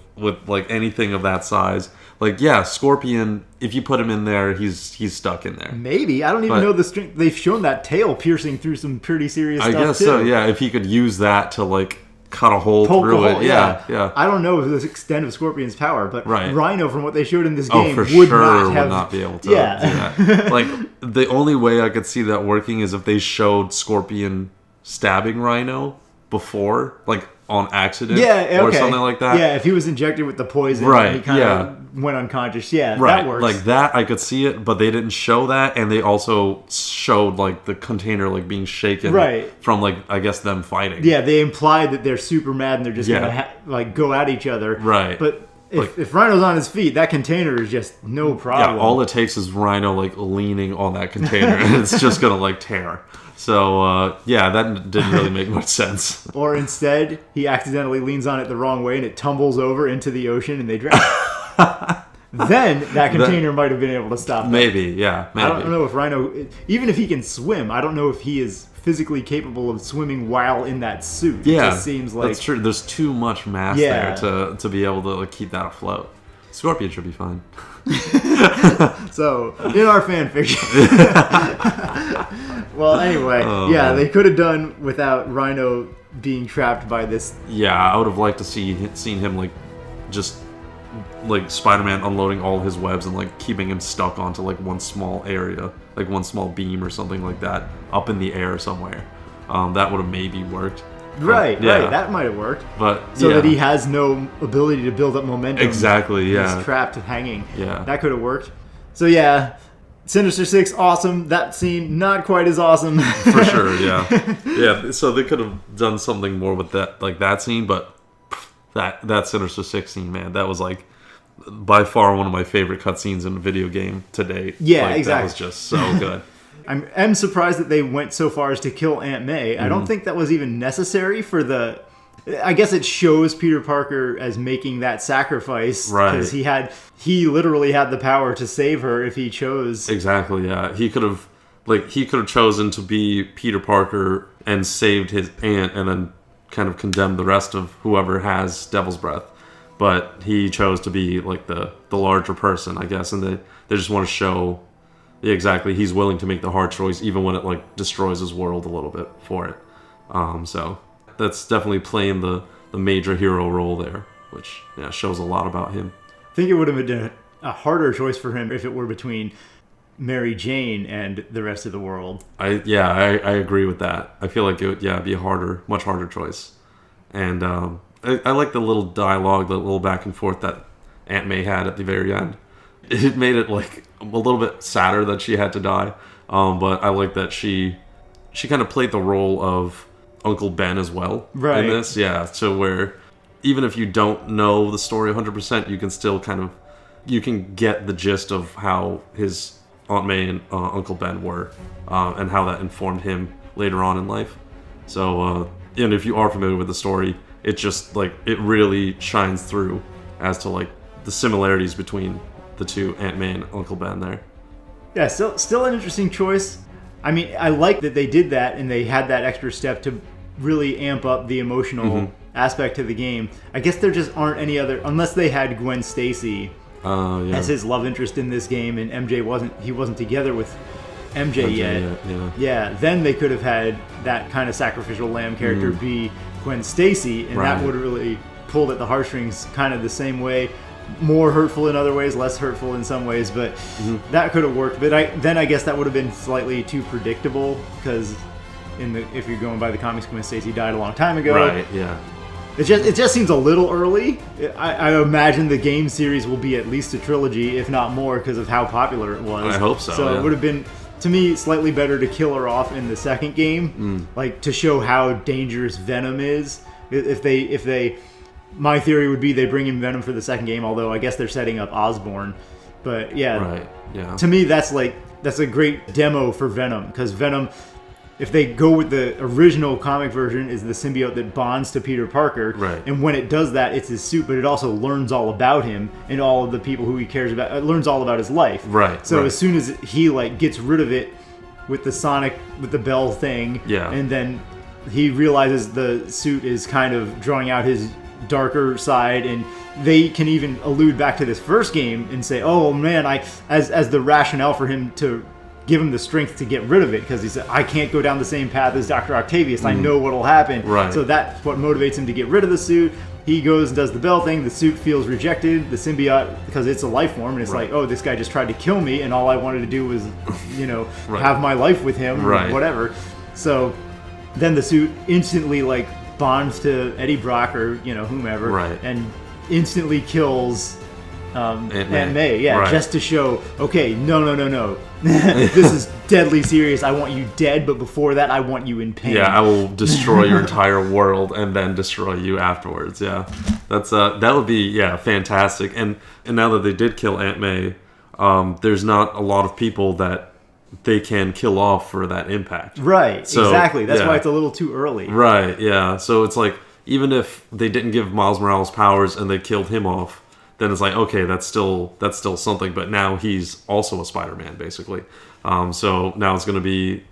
like anything of that size. Like, yeah, Scorpion, if you put him in there, he's stuck in there. Maybe. I don't even know the strength. They've shown that tail piercing through some pretty serious stuff, I guess so, yeah. If he could use that to, like, cut a hole through it. Yeah. I don't know the extent of Scorpion's power, but Rhino, from what they showed in this game, would not be able to do that. Like, the only way I could see that working is if they showed Scorpion stabbing Rhino before, like, on accident or something like that. Yeah, if he was injected with the poison and he kind of went unconscious. Yeah, that works. Like that, I could see it, but they didn't show that, and they also showed like the container like being shaken from like, I guess, them fighting. Yeah, they implied that they're super mad and they're just gonna like go at each other. Right. But if Rhino's on his feet, that container is just no problem. Yeah, all it takes is Rhino like leaning on that container, and it's just gonna like tear. So, that didn't really make much sense. Or instead, he accidentally leans on it the wrong way and it tumbles over into the ocean and they drown. Then that container might have been able to stop them. Maybe. I don't know if Rhino, even if he can swim, I don't know if he is physically capable of swimming while in that suit. Yeah, it just seems like that's true. There's too much mass there to be able to like, keep that afloat. Scorpion should be fine. So, in our fan fiction. Well, anyway, they could have done without Rhino being trapped by this. Yeah, I would have liked to seen him like just like Spider-Man unloading all his webs and like keeping him stuck onto like one small area, like one small beam or something like that, up in the air somewhere. That would have maybe worked. Right, that might have worked. But that he has no ability to build up momentum. Exactly, He's trapped hanging. Yeah. That could have worked. So Sinister Six, awesome. That scene, not quite as awesome. For sure, yeah. So they could have done something more with that, like that scene, but that Sinister Six scene, man, that was like by far one of my favorite cutscenes in a video game to date. Yeah, like, exactly. That was just so good. I'm surprised that they went so far as to kill Aunt May. I don't think that was even necessary for the I guess it shows Peter Parker as making that sacrifice. Right. Because he literally had the power to save her if he chose. Exactly, yeah. He could have chosen to be Peter Parker and saved his aunt and then kind of condemned the rest of whoever has Devil's Breath. But he chose to be like the larger person, I guess, and they just want to show exactly he's willing to make the hard choice even when it like destroys his world a little bit for it. So that's definitely playing the major hero role there, which shows a lot about him. I think it would have been a harder choice for him if it were between Mary Jane and the rest of the world. I agree with that. I feel like it would be a much harder choice. And I like the little dialogue, the little back and forth that Aunt May had at the very end. It made it like a little bit sadder that she had to die, but I like that she kind of played the role of Uncle Ben as well in this. So where even if you don't know the story 100%, you can still you can get the gist of how his Aunt May and Uncle Ben were, and how that informed him later on in life. So, and if you are familiar with the story, it just like it really shines through as to like the similarities between the two Aunt May and Uncle Ben there. Yeah, still an interesting choice. I mean, I like that they did that and they had that extra step to really amp up the emotional aspect to the game. I guess there just aren't any other, unless they had Gwen Stacy as his love interest in this game, and MJ wasn't together with MJ yet. Yeah, then they could have had that kind of sacrificial lamb character be Gwen Stacy, and that would have really pulled at the heartstrings kind of the same way. More hurtful in other ways, less hurtful in some ways, but that could have worked. But I guess that would have been slightly too predictable, because if you're going by the comics, Gwen Stacy died a long time ago. Right, yeah. It just seems a little early. I imagine the game series will be at least a trilogy, if not more, because of how popular it was. I hope so. So it would have been, to me, slightly better to kill her off in the second game, like to show how dangerous Venom is. If they, my theory would be they bring in Venom for the second game, although I guess they're setting up Osborn. But to me that's a great demo for Venom, because Venom, if they go with the original comic version, is the symbiote that bonds to Peter Parker. Right. And when it does that, it's his suit, but it also learns all about him and all of the people who he cares about. It learns all about his life. Right. So as soon as he gets rid of it with the bell thing, and then he realizes the suit is kind of drawing out his darker side, and they can even allude back to this first game and say, oh man, as the rationale for him to give him the strength to get rid of it, because he said, I can't go down the same path as Dr. Octavius. I know what'll happen. Right. So that's what motivates him to get rid of the suit. He goes and does the bell thing. The suit feels rejected. The symbiote, because it's a life form, and it's like, oh, this guy just tried to kill me, and all I wanted to do was, have my life with him, or whatever. So then the suit instantly bonds to Eddie Brock or whomever, and instantly kills Aunt May, just to show, okay, no, this is deadly serious. I want you dead, but before that, I want you in pain. Yeah, I will destroy your entire world and then destroy you afterwards. Yeah, that's that would be fantastic. And now that they did kill Aunt May, there's not a lot of people that they can kill off for that impact. Right. So, exactly. That's why it's a little too early. Right. Yeah. So it's like, even if they didn't give Miles Morales powers and they killed him off, then it's like, okay, that's still something. But now he's also a Spider-Man, basically. So now that's gonna be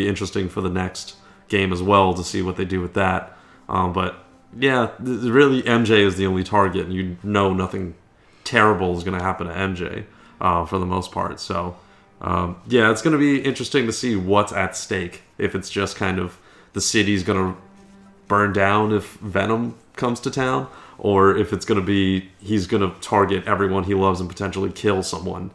interesting for the next game as well, to see what they do with that. But yeah, really, MJ is the only target, and nothing terrible is gonna happen to MJ for the most part. So it's gonna be interesting to see what's at stake. If it's just kind of the city's gonna burn down if Venom comes to town, or if it's going to be he's going to target everyone he loves and potentially kill someone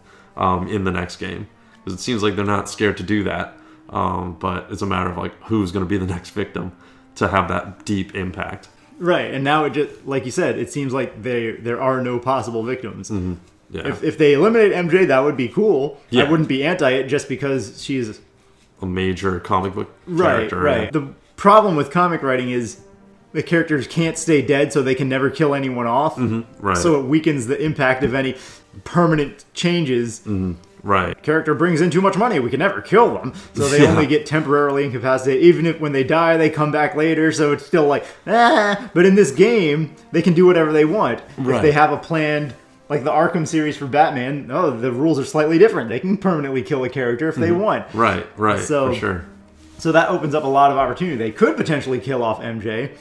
in the next game. Because it seems like they're not scared to do that, but it's a matter of who's going to be the next victim to have that deep impact. Right, and now it just, like you said, it seems like there are no possible victims. Mm-hmm. Yeah. If they eliminate MJ, that would be cool. I wouldn't be anti it just because she's a major comic book character. Right. The problem with comic writing is the characters can't stay dead, so they can never kill anyone off. Mm-hmm. Right. So it weakens the impact of any permanent changes Right. character brings in too much money. We can never kill them. So they Yeah. only get temporarily incapacitated. Even if when they die, they come back later. So it's still like, ah. But in this game, they can do whatever they want. Right. If they have a planned, like the Arkham series for Batman, the rules are slightly different. They can permanently kill a character if they want. Right, So- for sure. So that opens up a lot of opportunity. They could potentially kill off MJ.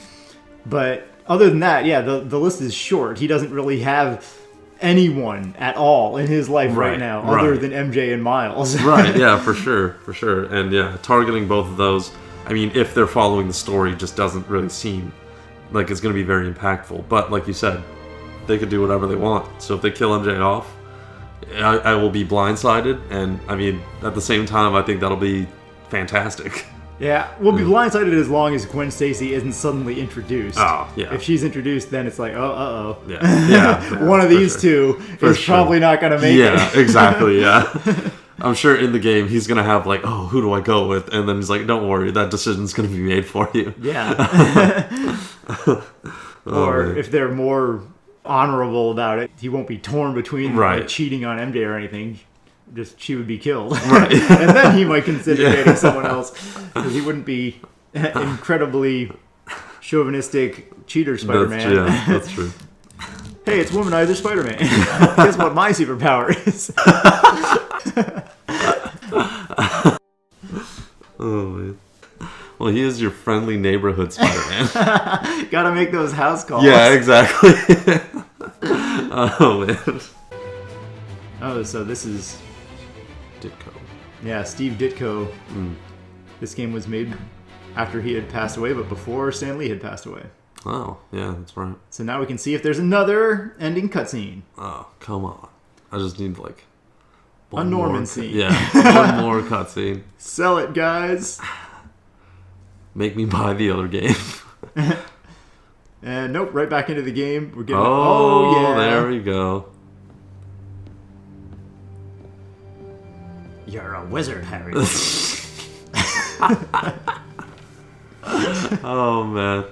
But other than that, yeah, the list is short. He doesn't really have anyone at all in his life right now other than MJ and Miles. Right, yeah, for sure. And yeah, targeting both of those, I mean, if they're following the story, just doesn't really seem like it's going to be very impactful. But like you said, they could do whatever they want. So if they kill MJ off, I will be blindsided. And I mean, at the same time, I think that'll be fantastic. Yeah, we'll be blindsided as long as Gwen Stacy isn't suddenly introduced. Oh, yeah. If she's introduced, then it's like, uh-oh. Yeah. One of for these sure. two For is sure. probably not going to make it. Yeah, exactly, yeah. I'm sure in the game he's going to have like, oh, who do I go with? And then he's like, don't worry, that decision's going to be made for you. Yeah. Or man. if they're more honorable about it, he won't be torn between Right. like, cheating on MJ or anything. Just she would be killed. Right. And then he might consider dating someone else. Because he wouldn't be incredibly chauvinistic cheater Spider-Man. That's true. Hey, it's Womanizer Spider-Man. Guess what my superpower is? Oh, man. Well, he is your friendly neighborhood Spider-Man. Gotta make those house calls. Yeah, exactly. Oh, man. Oh, so this is... Ditko. Yeah, Steve Ditko. This game was made after he had passed away, but before Stan Lee had passed away. Oh, yeah, that's right. So now we can see if there's another ending cutscene. Oh, come on. I just need, like... A Norman scene. Yeah, one more cutscene. Sell it, guys. Make me buy the other game. And nope, right back into the game. We're getting... Oh, yeah. there we go. You're a wizard, Harry. Oh, man.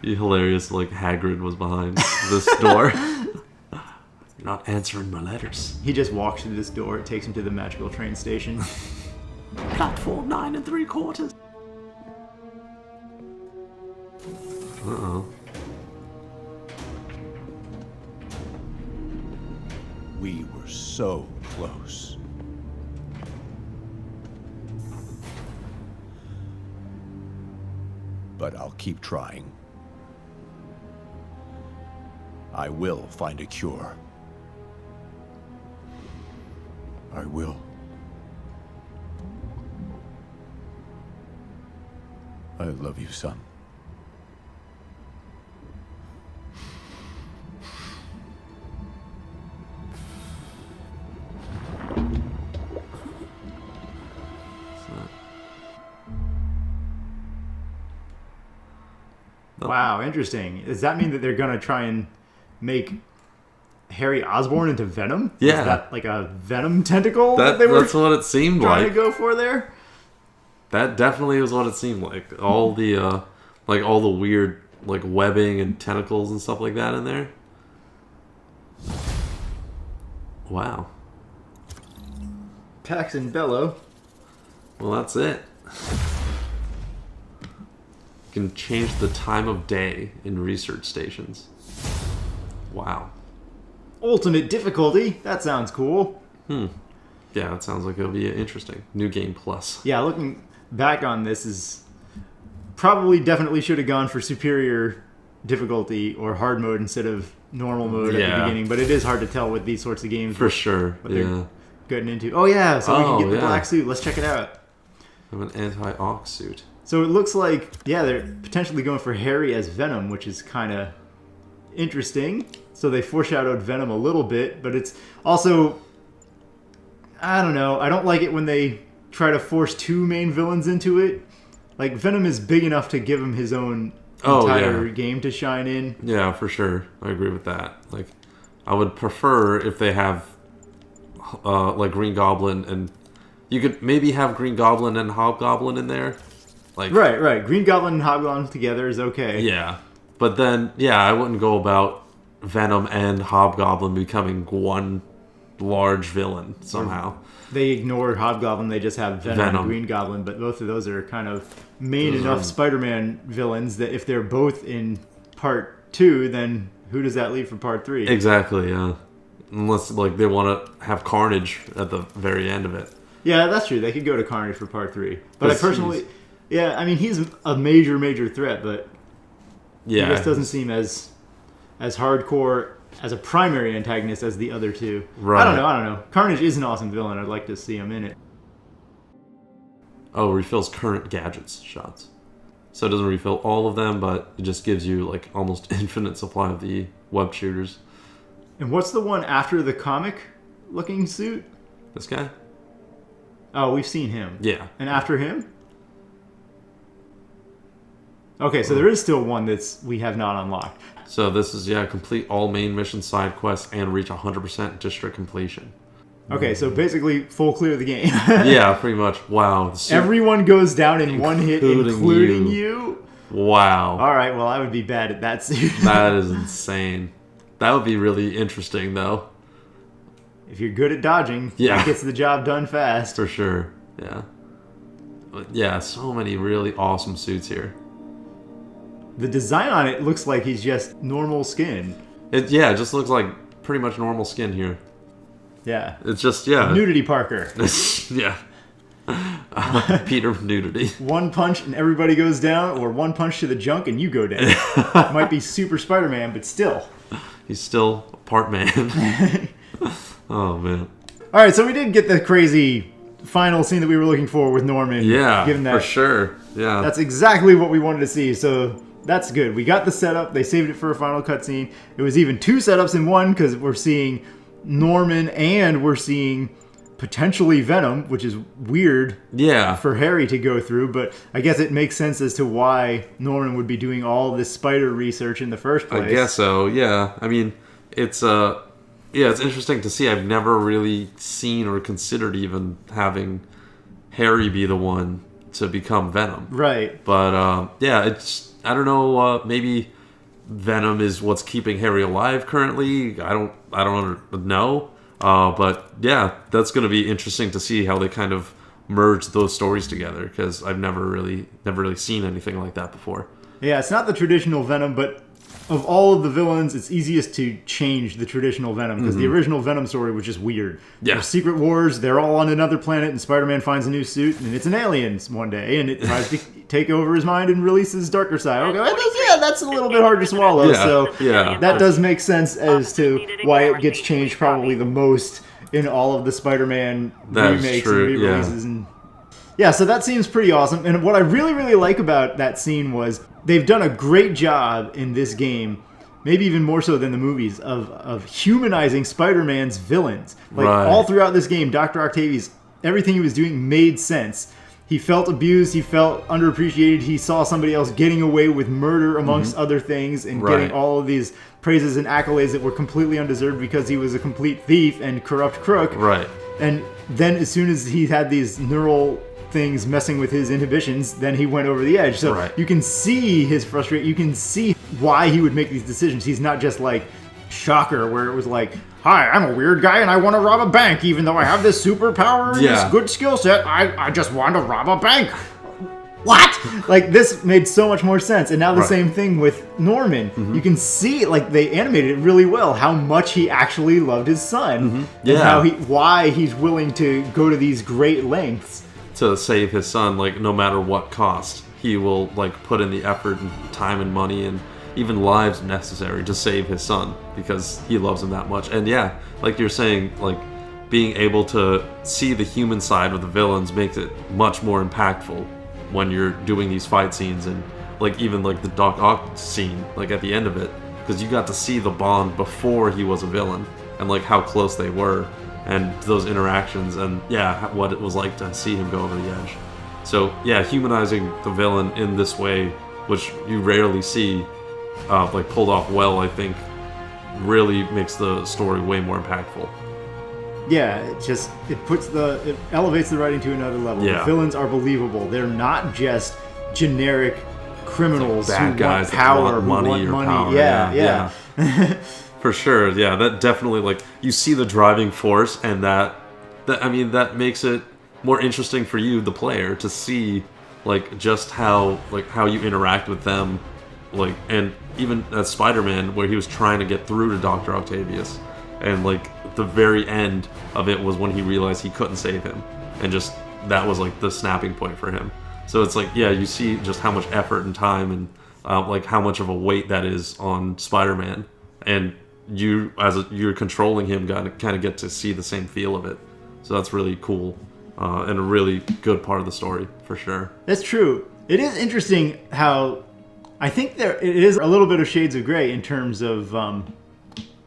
You hilarious, like Hagrid was behind this door. You're not answering my letters. He just walks through this door. It takes him to the magical train station. Platform 9 3/4. Uh-oh. We were so close. But I'll keep trying. I will find a cure. I will. I love you, son. Wow, interesting. Does that mean that they're going to try and make Harry Osborn into Venom? Yeah. Is that like a Venom tentacle that they were That's what it seemed trying like. to go for there? That definitely was what it seemed like. All the all the weird like webbing and tentacles and stuff like that in there. Wow. Pax and Bello. Well, that's it. You can change the time of day in research stations. Wow. Ultimate difficulty. That sounds cool. Yeah, that sounds like it'll be interesting. New game plus. Yeah, looking back on this is probably definitely should have gone for superior difficulty or hard mode instead of normal mode at the Yeah. beginning, but it is hard to tell with these sorts of games For sure. what they're Yeah. getting into. Oh yeah, so we can Oh, get the yeah. black suit. Let's check it out. I have an anti-ox suit. So it looks like, yeah, they're potentially going for Harry as Venom, which is kind of interesting. So they foreshadowed Venom a little bit, but it's also, I don't know. I don't like it when they try to force two main villains into it. Like, Venom is big enough to give him his own entire game to shine in. Yeah, for sure. I agree with that. Like, I would prefer if they have, like, Green Goblin and... You could maybe have Green Goblin and Hobgoblin in there. Like, Right. Green Goblin and Hobgoblin together is okay. Yeah. But then, yeah, I wouldn't go about Venom and Hobgoblin becoming one large villain somehow. They ignored Hobgoblin. They just have Venom and Green Goblin, but both of those are kind of main enough Spider-Man villains that if they're both in part 2, then who does that leave for part 3? Exactly, yeah. Unless like they want to have Carnage at the very end of it. Yeah, that's true. They could go to Carnage for part 3. But I personally, he's a major threat, but he just doesn't seem as hardcore as a primary antagonist as the other two. Right. I don't know. Carnage is an awesome villain. I'd like to see him in it. Oh, refills current gadgets shots. So it doesn't refill all of them, but it just gives you like almost infinite supply of the web shooters. And what's the one after the comic-looking suit? This guy? Oh, we've seen him. Yeah. And after him? Okay, so there is still one we have not unlocked. So this is, complete all main mission side quests and reach 100% district completion. Okay, so basically full clear of the game. Yeah, pretty much. Wow. Everyone goes down in one hit, including you? Wow. All right, well, I would be bad at that suit. That is insane. That would be really interesting, though. If you're good at dodging, that gets the job done fast. For sure, yeah. But yeah, so many really awesome suits here. The design on it looks like he's just normal skin. It just looks like pretty much normal skin here. Yeah. It's just, Nudity Parker. Yeah. Peter Nudity. One punch and everybody goes down, or one punch to the junk and you go down. Might be Super Spider-Man, but still. He's still a part man. Oh, man. All right, so we did get the crazy final scene that we were looking for with Norman. Yeah, given that, for sure. Yeah. That's exactly what we wanted to see, so that's good. We got the setup. They saved it for a final cutscene. It was even 2 setups in one, because we're seeing Norman and we're seeing potentially Venom, which is weird for Harry to go through, but I guess it makes sense as to why Norman would be doing all this spider research in the first place. I guess so, yeah. I mean, it's interesting to see. I've never really seen or considered even having Harry be the one to become Venom. Right. But, it's, I don't know, maybe Venom is what's keeping Harry alive currently. I don't know. But yeah, that's going to be interesting to see how they kind of merge those stories together, because I've never really seen anything like that before. Yeah, it's not the traditional Venom, but of all of the villains, it's easiest to change the traditional Venom, because the original Venom story was just weird. Yeah. There's secret wars, they're all on another planet, and Spider-Man finds a new suit, and it's an alien one day, and it tries to take over his mind and release his darker side. Okay, that's a little bit hard to swallow, that does make sense as to why it gets changed probably the most in all of the Spider-Man remakes and re-releases. Yeah, so that seems pretty awesome. And what I really, really like about that scene was they've done a great job in this game, maybe even more so than the movies, of humanizing Spider-Man's villains. All throughout this game, Doctor Octavius, everything he was doing made sense. He felt abused, he felt underappreciated, he saw somebody else getting away with murder amongst other things and getting all of these praises and accolades that were completely undeserved because he was a complete thief and corrupt crook. Right. And then as soon as he had these neural things messing with his inhibitions, then he went over the edge. So you can see his frustration. You can see why he would make these decisions. He's not just like Shocker, where it was like, hi, I'm a weird guy and I want to rob a bank, even though I have this superpower and this good skill set. I just want to rob a bank. What? Like, this made so much more sense. And now the same thing with Norman. You can see, like, they animated it really well, how much he actually loved his son. And how why he's willing to go to these great lengths to save his son, like, no matter what cost. He will, like, put in the effort and time and money and even lives necessary to save his son because he loves him that much. And yeah, like you're saying, like, being able to see the human side of the villains makes it much more impactful when you're doing these fight scenes, and like even like the Doc Ock scene, like at the end of it, because you got to see the bond before he was a villain and like how close they were and those interactions, and what it was like to see him go over the edge. So yeah, humanizing the villain in this way, which you rarely see, like pulled off well, I think really makes the story way more impactful. Yeah, it elevates the writing to another level. Yeah. The villains are believable. They're not just generic criminals like bad who guys want power, that want money who want or money. power. Yeah. For sure, yeah, that definitely, like, you see the driving force, and that makes it more interesting for you, the player, to see, like, just how you interact with them, like, and even as Spider-Man, where he was trying to get through to Doctor Octavius, and, like, the very end of it was when he realized he couldn't save him, and just, that was, like, the snapping point for him. So it's like, yeah, you see just how much effort and time and, like, how much of a weight that is on Spider-Man, and you're controlling him, kind of get to see the same feel of it. So that's really cool, and a really good part of the story, for sure. That's true. It is interesting how I think it is a little bit of shades of gray in terms of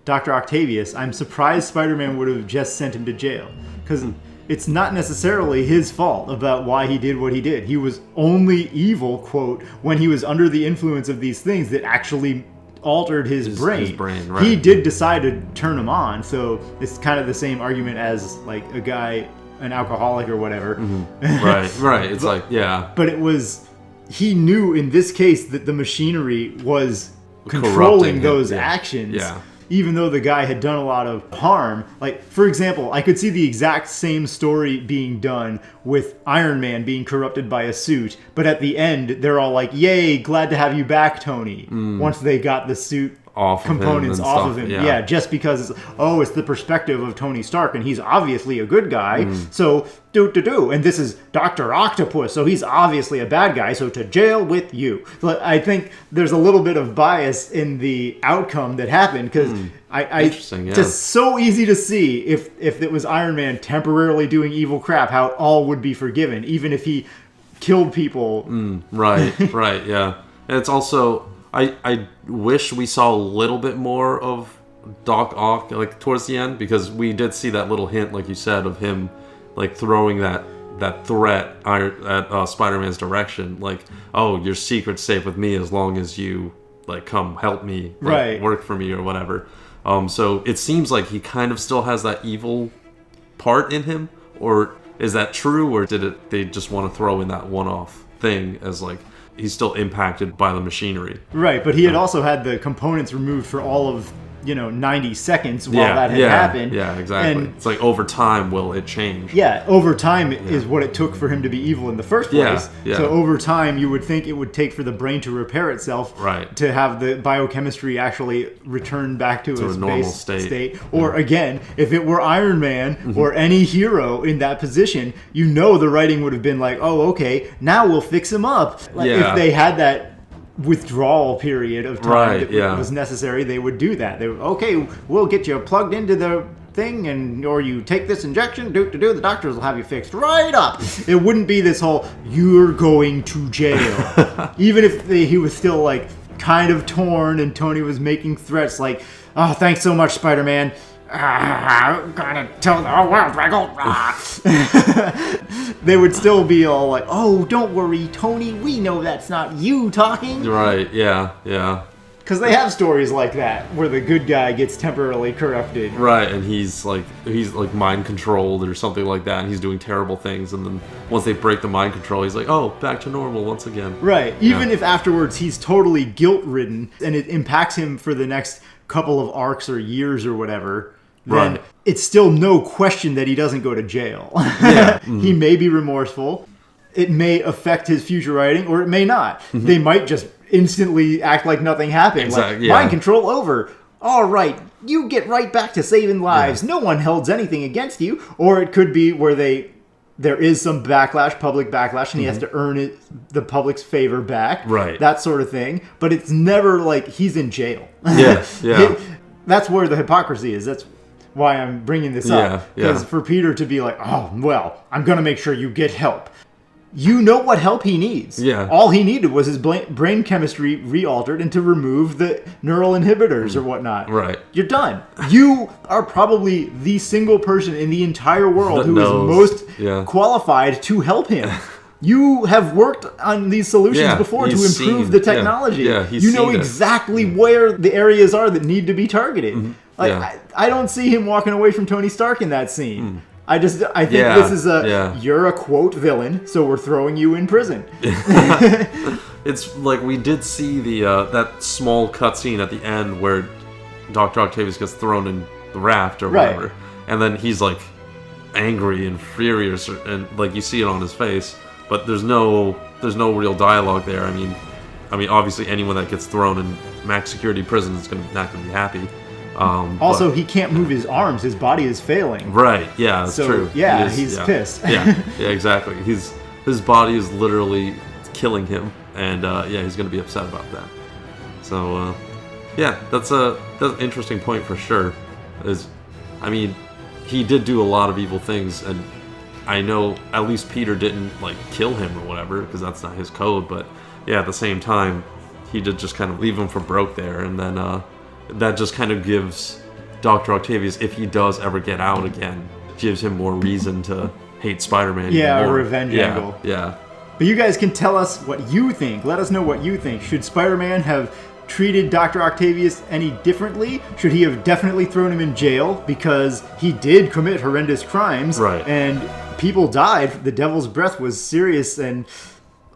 Dr. Octavius. I'm surprised Spider-Man would have just sent him to jail, because it's not necessarily his fault about why he did what he did. He was only evil, quote, when he was under the influence of these things that actually altered his brain. Right. He did decide to turn him on, so it's kind of the same argument as, like, a guy, an alcoholic or whatever. Right. It's like, yeah. But it was, he knew in this case that the machinery was controlling Corrupting him, those yeah. actions. Yeah. Even though the guy had done a lot of harm. Like, for example, I could see the exact same story being done with Iron Man being corrupted by a suit, but at the end, they're all like, yay, glad to have you back, Tony, once they got the suit components off of him. Yeah, just because it's the perspective of Tony Stark, and he's obviously a good guy, so and this is Doctor Octopus, so he's obviously a bad guy, so to jail with you. But I think there's a little bit of bias in the outcome that happened, because just so easy to see if it was Iron Man temporarily doing evil crap, how all would be forgiven, even if he killed people. Right, yeah. And it's also, I wish we saw a little bit more of Doc Ock, like, towards the end, because we did see that little hint, like you said, of him, like, throwing that threat at Spider-Man's direction, like, oh, your secret's safe with me as long as you, like, come help me, like, work for me or whatever. So it seems like he kind of still has that evil part in him, or is that true, or they just want to throw in that one-off thing as, like, he's still impacted by the machinery. Right, but he had also had the components removed for all of 90 seconds while that had happened. Yeah, exactly. And it's like, over time, will it change? Yeah, over time is what it took for him to be evil in the first place. Yeah. So over time, you would think it would take for the brain to repair itself, to have the biochemistry actually return back to its normal base state. Yeah. Or again, if it were Iron Man or any hero in that position, the writing would have been like, oh, okay, now we'll fix him up. Like, if they had that withdrawal period of time that was necessary, they would do that. They would, okay, we'll get you plugged into the thing, or you take this injection, the doctors will have you fixed right up. It wouldn't be this whole, you're going to jail. Even if he was still, like, kind of torn, and Tony was making threats like, oh, thanks so much, Spider-Man. I'm gonna tell the whole world, Raggle. They would still be all like, oh, don't worry, Tony, we know that's not you talking. Right, yeah. Because they have stories like that, where the good guy gets temporarily corrupted. Right, and he's mind controlled or something like that, and he's doing terrible things, and then once they break the mind control, he's like, oh, back to normal once again. Right, even if afterwards he's totally guilt-ridden, and it impacts him for the next couple of arcs or years or whatever, then it's still no question that he doesn't go to jail. He may be remorseful. It may affect his future writing, or it may not. They might just instantly act like nothing happened. Exactly, mind control over. All right, you get right back to saving lives. No one holds anything against you. Or it could be where there is some backlash, public backlash, and he has to earn the public's favor back. Right. That sort of thing. But it's never like he's in jail. Yeah. That's where the hypocrisy is. That's why I'm bringing this up. Because for Peter to be like, oh, well, I'm going to make sure you get help. You know what help he needs. Yeah. All he needed was his brain chemistry re-altered and to remove the neural inhibitors or whatnot. Right. You're done. You are probably the single person in the entire world who is most qualified to help him. You have worked on these solutions before to improve the technology. You know exactly where the areas are that need to be targeted. I don't see him walking away from Tony Stark in that scene. I think this is you're a quote villain, so we're throwing you in prison. It's like we did see the that small cutscene at the end where Dr. Octavius gets thrown in the raft or Right. whatever, and then he's like angry and furious, and like you see it on his face, but there's no real dialogue there. I mean, obviously anyone that gets thrown in max security prison is not gonna be happy. Also, but- he can't move his arms. His body is failing. Right? Yeah, that's So, true. yeah, He he's pissed. yeah, exactly. His body is literally killing him, and he's gonna be upset about that. So, that's an interesting point for sure. He did do a lot of evil things, and I know at least Peter didn't like kill him or whatever, because that's not his code. But yeah, at the same time, he did just kind of leave him for broke there, and then that just kind of gives Dr. Octavius, if he does ever get out again, gives him more reason to hate Spider-Man. Yeah, even a more. revenge angle. Yeah. But you guys can tell us what you think. Let us know what you think. Should Spider-Man have treated Dr. Octavius any differently? Should he have definitely thrown him in jail because he did commit horrendous crimes? Right. And people died. The Devil's Breath was serious, and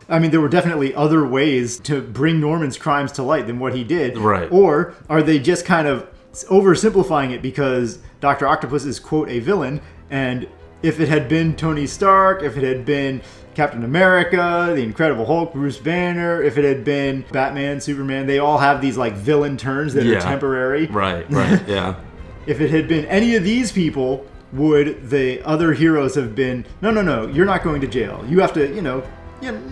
there were definitely other ways to bring Norman's crimes to light than what he did. Right. Or are they just kind of oversimplifying it because Dr. Octopus is, quote, a villain, and if it had been Tony Stark, if it had been Captain America, the Incredible Hulk, Bruce Banner, if it had been Batman, Superman, they all have these like villain turns that are temporary. Right, yeah. If it had been any of these people, would the other heroes have been, no, you're not going to jail. You have to, you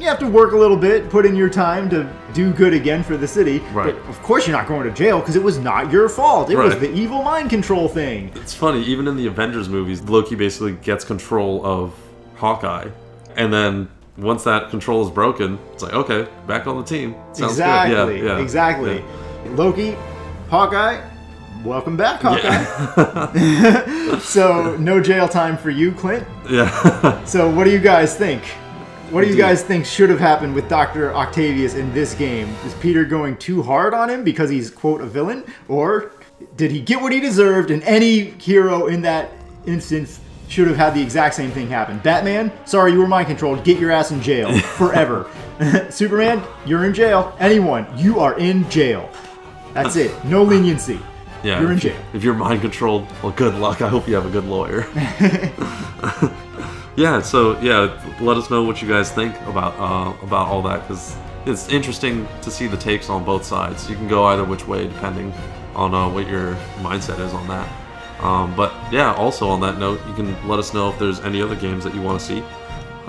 have to work a little bit, put in your time to do good again for the city. Right. But of course you're not going to jail because it was not your fault. It was Right. the evil mind control thing. It's funny, even in the Avengers movies, Loki basically gets control of Hawkeye, and then once that control is broken, it's like, okay, back on the team. Sounds Exactly. good. Yeah, Exactly. Yeah. Loki, Hawkeye, welcome back, Hawkeye. So no jail time for you, Clint. Yeah. So what do you guys think? What do you guys think should have happened with Dr. Octavius in this game? Is Peter going too hard on him because he's, quote, a villain? Or did he get what he deserved, and any hero in that instance should have had the exact same thing happen? Batman, sorry you were mind controlled. Get your ass in jail forever. Superman, you're in jail. Anyone, you are in jail. That's it. No leniency. Yeah, You're in jail. If you're mind controlled, well, good luck. I hope you have a good lawyer. Let us know what you guys think about all that, because it's interesting to see the takes on both sides. You can go either which way depending on what your mindset is on that. Also on that note, you can let us know if there's any other games that you want to see,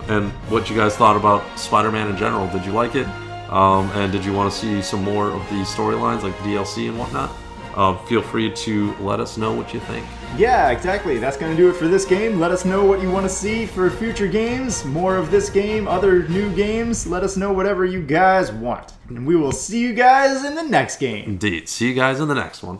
and what you guys thought about Spider-Man in general. Did you like it? And did you want to see some more of the storylines, like the DLC and whatnot? Feel free to let us know what you think. Yeah, exactly. That's going to do it for this game. Let us know what you want to see for future games, more of this game, other new games. Let us know whatever you guys want. And we will see you guys in the next game. Indeed. See you guys in the next one.